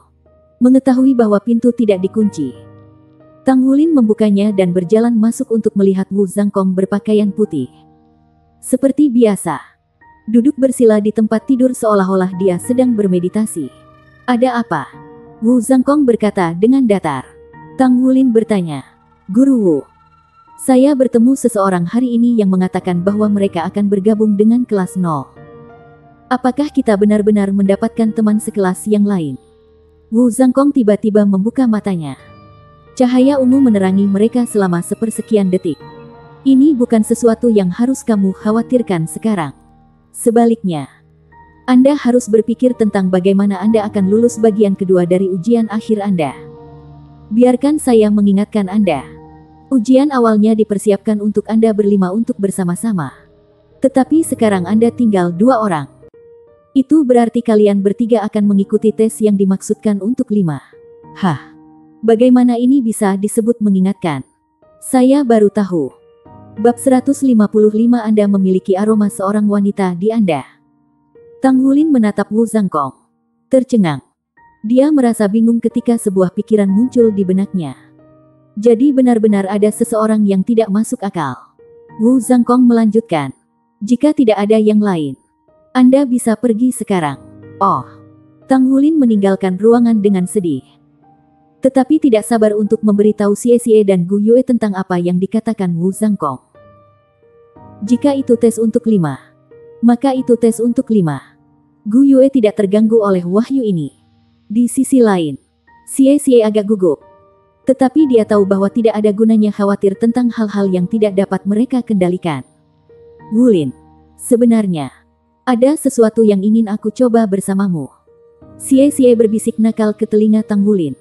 Mengetahui bahwa pintu tidak dikunci, Tang Wulin membukanya dan berjalan masuk untuk melihat Wu Zhangkong berpakaian putih. Seperti biasa, duduk bersila di tempat tidur seolah-olah dia sedang bermeditasi. Ada apa? Wu Zhangkong berkata dengan datar. Tang Wulin bertanya. Guru Wu, saya bertemu seseorang hari ini yang mengatakan bahwa mereka akan bergabung dengan kelas 0. Apakah kita benar-benar mendapatkan teman sekelas yang lain? Wu Zhangkong tiba-tiba membuka matanya. Cahaya ungu menerangi mereka selama sepersekian detik. Ini bukan sesuatu yang harus kamu khawatirkan sekarang. Sebaliknya, Anda harus berpikir tentang bagaimana Anda akan lulus bagian kedua dari ujian akhir Anda. Biarkan saya mengingatkan Anda. Ujian awalnya dipersiapkan untuk Anda berlima untuk bersama-sama. Tetapi sekarang Anda tinggal 2 orang. Itu berarti kalian bertiga akan mengikuti tes yang dimaksudkan untuk 5. Hah? Bagaimana ini bisa disebut mengingatkan? Saya baru tahu. Bab 155 Anda memiliki aroma seorang wanita di Anda. Tang Wulin menatap Wu Zhangkong. Tercengang. Dia merasa bingung ketika sebuah pikiran muncul di benaknya. Jadi benar-benar ada seseorang yang tidak masuk akal. Wu Zhangkong melanjutkan. Jika tidak ada yang lain, Anda bisa pergi sekarang. Oh. Tang Wulin meninggalkan ruangan dengan sedih. Tetapi tidak sabar untuk memberitahu Xie Xie dan Gu Yue tentang apa yang dikatakan Wu Zhangkong. Jika itu tes untuk 5, maka itu tes untuk 5. Gu Yue tidak terganggu oleh wahyu ini. Di sisi lain, Xie Xie agak gugup. Tetapi dia tahu bahwa tidak ada gunanya khawatir tentang hal-hal yang tidak dapat mereka kendalikan. Wulin, sebenarnya, ada sesuatu yang ingin aku coba bersamamu. Xie Xie berbisik nakal ke telinga Tang Wulin.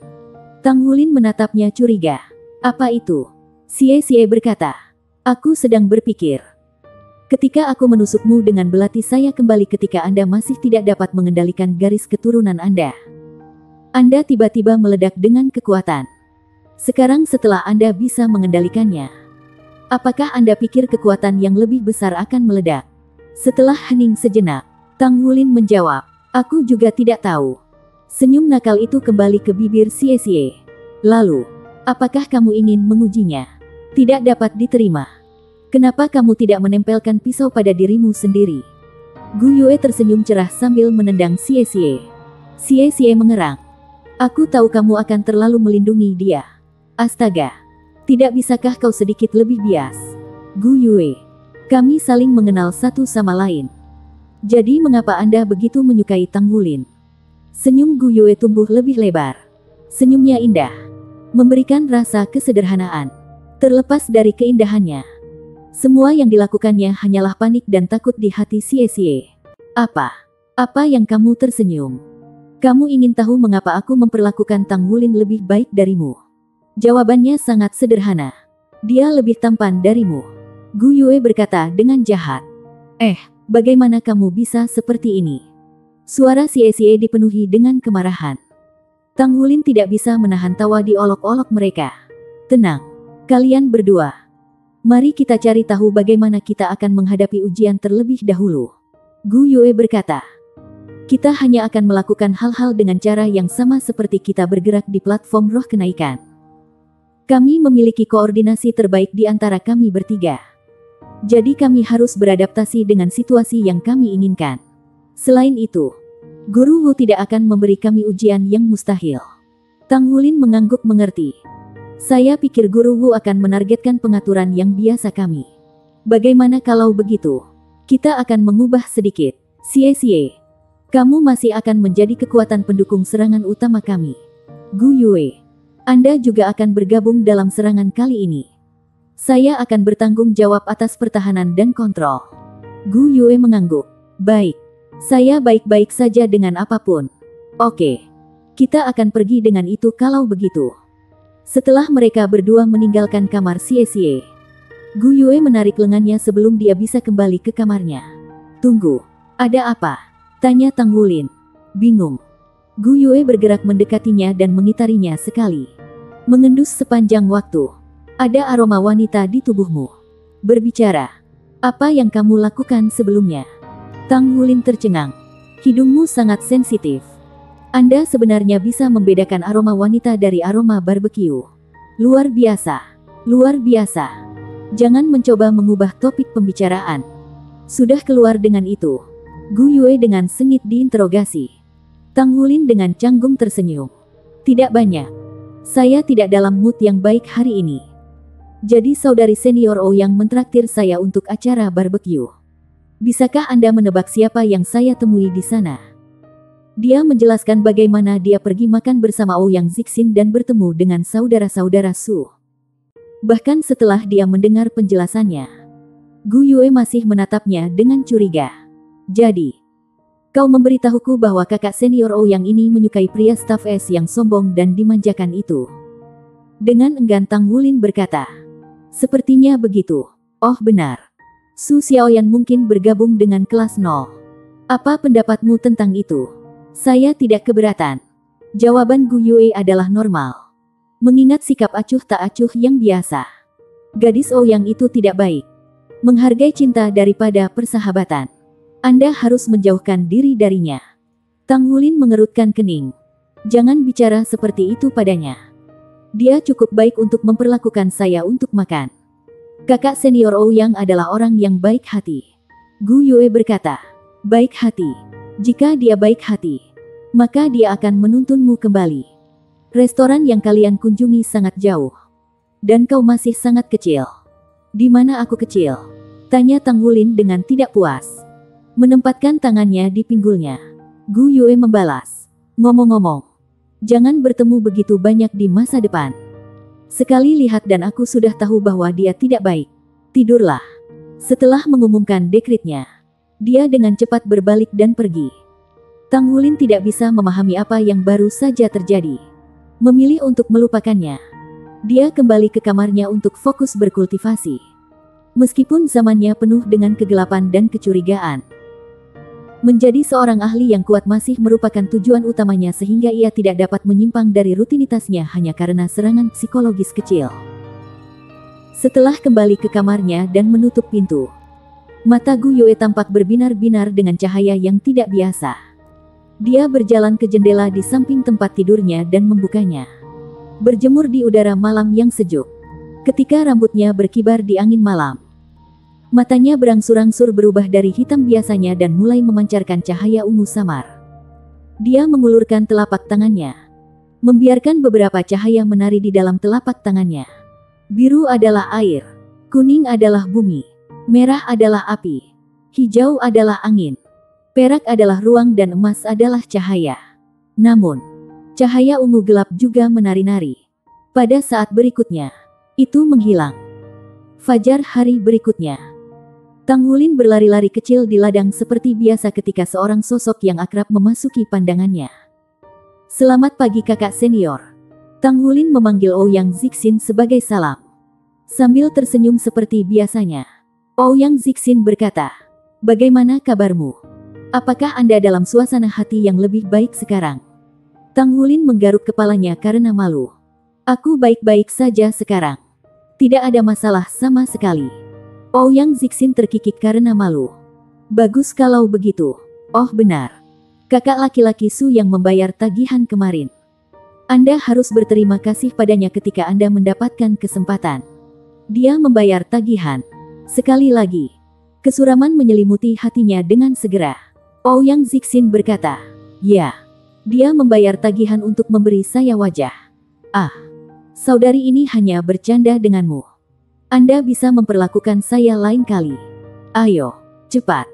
Tang Wulin menatapnya curiga. Apa itu? Xie Xie berkata. Aku sedang berpikir. Ketika aku menusukmu dengan belati saya kembali ketika Anda masih tidak dapat mengendalikan garis keturunan Anda. Anda tiba-tiba meledak dengan kekuatan. Sekarang setelah Anda bisa mengendalikannya, Apakah Anda pikir kekuatan yang lebih besar akan meledak? Setelah hening sejenak, Tang Wulin menjawab, aku juga tidak tahu. Senyum nakal itu kembali ke bibir Xie Xie. Lalu, apakah kamu ingin mengujinya? Tidak dapat diterima. Kenapa kamu tidak menempelkan pisau pada dirimu sendiri? Gu Yue tersenyum cerah sambil menendang Xie Xie. Xie Xie mengerang. Aku tahu kamu akan terlalu melindungi dia. Astaga. Tidak bisakah kau sedikit lebih bias? Gu Yue. Kami saling mengenal satu sama lain. Jadi mengapa Anda begitu menyukai Tang Wulin? Senyum Gu Yue tumbuh lebih lebar. Senyumnya indah. Memberikan rasa kesederhanaan. Terlepas dari keindahannya. Semua yang dilakukannya hanyalah panik dan takut di hati Xie Xie. Apa? Apa yang kamu tersenyum? Kamu ingin tahu mengapa aku memperlakukan Tang Wulin lebih baik darimu? Jawabannya sangat sederhana. Dia lebih tampan darimu. Gu Yue berkata dengan jahat. Bagaimana kamu bisa seperti ini? Suara Xie Xie dipenuhi dengan kemarahan. Tang Wulin tidak bisa menahan tawa di olok-olok mereka. Tenang, kalian berdua. Mari kita cari tahu bagaimana kita akan menghadapi ujian terlebih dahulu. Gu Yue berkata. Kita hanya akan melakukan hal-hal dengan cara yang sama seperti kita bergerak di platform roh kenaikan. Kami memiliki koordinasi terbaik di antara kami bertiga. Jadi kami harus beradaptasi dengan situasi yang kami inginkan. Selain itu, Guru Wu tidak akan memberi kami ujian yang mustahil. Tang Wulin mengangguk mengerti. Saya pikir Guru Wu akan menargetkan pengaturan yang biasa kami. Bagaimana kalau begitu? Kita akan mengubah sedikit. Xie Xie. Kamu masih akan menjadi kekuatan pendukung serangan utama kami. Gu Yue. Anda juga akan bergabung dalam serangan kali ini. Saya akan bertanggung jawab atas pertahanan dan kontrol. Gu Yue mengangguk. Baik. Saya baik-baik saja dengan apapun. Oke. Kita akan pergi dengan itu kalau begitu. Setelah mereka berdua meninggalkan kamar Xie Xie, Gu Yue menarik lengannya sebelum dia bisa kembali ke kamarnya. Tunggu. Ada apa? Tanya Tang Wulin. Bingung. Gu Yue bergerak mendekatinya dan mengitarinya sekali. Mengendus sepanjang waktu. Ada aroma wanita di tubuhmu. Berbicara. Apa yang kamu lakukan sebelumnya? Tang Wulin tercengang. Hidungmu sangat sensitif. Anda sebenarnya bisa membedakan aroma wanita dari aroma barbeque. Luar biasa. Luar biasa. Jangan mencoba mengubah topik pembicaraan. Sudah keluar dengan itu. Gu Yue dengan sengit diinterogasi. Tang Wulin dengan canggung tersenyum. Tidak banyak. Saya tidak dalam mood yang baik hari ini. Jadi saudari senior O yang mentraktir saya untuk acara barbeque. Bisakah Anda menebak siapa yang saya temui di sana? Dia menjelaskan bagaimana dia pergi makan bersama Ouyang Zixin dan bertemu dengan saudara-saudara Su. Bahkan setelah dia mendengar penjelasannya, Gu Yue masih menatapnya dengan curiga. Jadi, kau memberitahuku bahwa kakak senior Ouyang ini menyukai pria staf S yang sombong dan dimanjakan itu. Dengan enggan Tang Wulin berkata, sepertinya begitu. Oh benar. Su Xiaoyan mungkin bergabung dengan kelas 0. Apa pendapatmu tentang itu? Saya tidak keberatan. Jawaban Gu Yue adalah normal. Mengingat sikap acuh tak acuh yang biasa. Gadis Ouyang itu tidak baik. Menghargai cinta daripada persahabatan. Anda harus menjauhkan diri darinya. Tang Wulin mengerutkan kening. Jangan bicara seperti itu padanya. Dia cukup baik untuk memperlakukan saya untuk makan. Kakak senior Ouyang adalah orang yang baik hati. Gu Yue berkata, baik hati. Jika dia baik hati, maka dia akan menuntunmu kembali. Restoran yang kalian kunjungi sangat jauh. Dan kau masih sangat kecil. Di mana aku kecil? Tanya Tang Wulin dengan tidak puas. Menempatkan tangannya di pinggulnya. Gu Yue membalas. Ngomong-ngomong, jangan bertemu begitu banyak di masa depan. Sekali lihat dan aku sudah tahu bahwa dia tidak baik. Tidurlah. Setelah mengumumkan dekretnya, dia dengan cepat berbalik dan pergi. Tang Wulin tidak bisa memahami apa yang baru saja terjadi. Memilih untuk melupakannya. Dia kembali ke kamarnya untuk fokus berkultivasi. Meskipun zamannya penuh dengan kegelapan dan kecurigaan. Menjadi seorang ahli yang kuat masih merupakan tujuan utamanya sehingga ia tidak dapat menyimpang dari rutinitasnya hanya karena serangan psikologis kecil. Setelah kembali ke kamarnya dan menutup pintu, mata Gu Yue tampak berbinar-binar dengan cahaya yang tidak biasa. Dia berjalan ke jendela di samping tempat tidurnya dan membukanya. Berjemur di udara malam yang sejuk. Ketika rambutnya berkibar di angin malam, matanya berangsur-angsur berubah dari hitam biasanya dan mulai memancarkan cahaya ungu samar. Dia mengulurkan telapak tangannya, membiarkan beberapa cahaya menari di dalam telapak tangannya. Biru adalah air, kuning adalah bumi, merah adalah api, hijau adalah angin, perak adalah ruang dan emas adalah cahaya. Namun, cahaya ungu gelap juga menari-nari. Pada saat berikutnya, itu menghilang. Fajar hari berikutnya, Tang Hulin berlari-lari kecil di ladang seperti biasa ketika seorang sosok yang akrab memasuki pandangannya. "Selamat pagi kakak senior." Tang Hulin memanggil Ouyang Zixin sebagai salam. Sambil tersenyum seperti biasanya, Ouyang Zixin berkata, "Bagaimana kabarmu? Apakah Anda dalam suasana hati yang lebih baik sekarang?" Tang Hulin menggaruk kepalanya karena malu. "Aku baik-baik saja sekarang. Tidak ada masalah sama sekali." Ouyang Zixin terkikik karena malu. "Bagus kalau begitu. Oh benar. Kakak laki-laki Su yang membayar tagihan kemarin. Anda harus berterima kasih padanya ketika Anda mendapatkan kesempatan. Dia membayar tagihan." Sekali lagi, kesuraman menyelimuti hatinya dengan segera. Ouyang Zixin berkata, "Ya, dia membayar tagihan untuk memberi saya wajah. Ah, saudari ini hanya bercanda denganmu. Anda bisa memperlakukan saya lain kali. Ayo, cepat.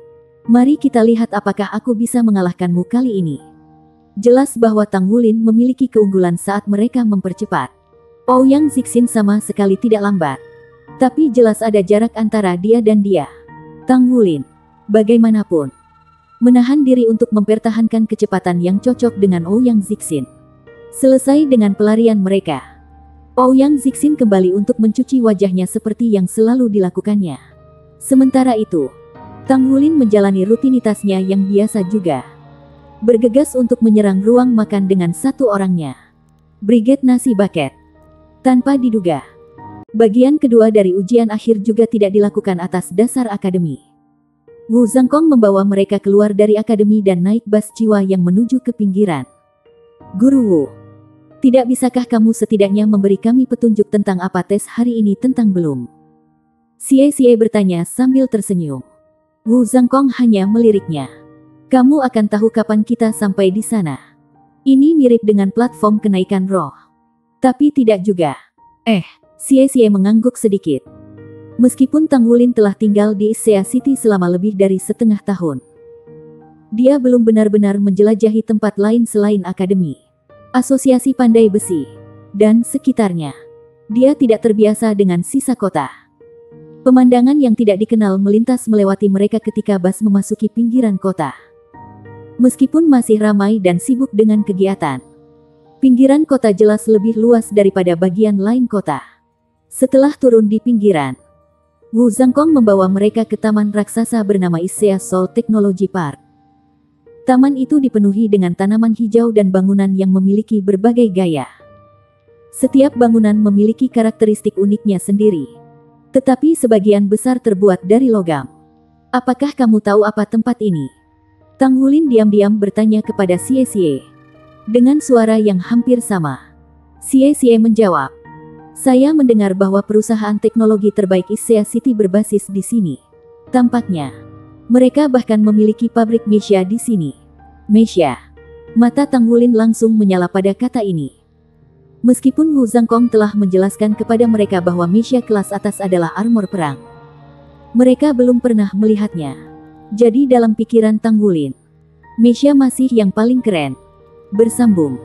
Mari kita lihat apakah aku bisa mengalahkanmu kali ini." Jelas bahwa Tang Hulin memiliki keunggulan saat mereka mempercepat. Ouyang Zixin sama sekali tidak lambat. Tapi jelas ada jarak antara dia dan dia. Tang Hulin, bagaimanapun, menahan diri untuk mempertahankan kecepatan yang cocok dengan Ouyang Zixin. Selesai dengan pelarian mereka, Ouyang Zixin kembali untuk mencuci wajahnya seperti yang selalu dilakukannya. Sementara itu, Tang Hulin menjalani rutinitasnya yang biasa juga. Bergegas untuk menyerang ruang makan dengan satu orangnya. Brigade Nasi Bucket. Tanpa diduga, bagian kedua dari ujian akhir juga tidak dilakukan atas dasar akademi. Wu Zhangkong membawa mereka keluar dari akademi dan naik bas jiwa yang menuju ke pinggiran. "Guru Wu, tidak bisakah kamu setidaknya memberi kami petunjuk tentang apa tes hari ini tentang belum?" Xie bertanya sambil tersenyum. Wu Zhangkong hanya meliriknya. "Kamu akan tahu kapan kita sampai di sana. Ini mirip dengan platform kenaikan roh. Tapi tidak juga." Xie mengangguk sedikit. Meskipun Tang Hulin telah tinggal di Issea City selama lebih dari setengah tahun, dia belum benar-benar menjelajahi tempat lain selain akademi, asosiasi pandai besi, dan sekitarnya. Dia tidak terbiasa dengan sisa kota. Pemandangan yang tidak dikenal melintas melewati mereka ketika bas memasuki pinggiran kota. Meskipun masih ramai dan sibuk dengan kegiatan, pinggiran kota jelas lebih luas daripada bagian lain kota. Setelah turun di pinggiran, Wu Zhangkong membawa mereka ke taman raksasa bernama Issea Soul Technology Park. Taman itu dipenuhi dengan tanaman hijau dan bangunan yang memiliki berbagai gaya. Setiap bangunan memiliki karakteristik uniknya sendiri, tetapi sebagian besar terbuat dari logam. "Apakah kamu tahu apa tempat ini?" Tang Hulin diam-diam bertanya kepada Xie. Dengan suara yang hampir sama, Xie menjawab, "Saya mendengar bahwa perusahaan teknologi terbaik Issea City berbasis di sini. Tampaknya, mereka bahkan memiliki pabrik Meisha di sini." Meisha. Mata Tang Hulin langsung menyala pada kata ini. Meskipun Wu Zhangkong telah menjelaskan kepada mereka bahwa Meisha kelas atas adalah armor perang, mereka belum pernah melihatnya. Jadi dalam pikiran Tang Hulin, Meisha masih yang paling keren. Bersambung.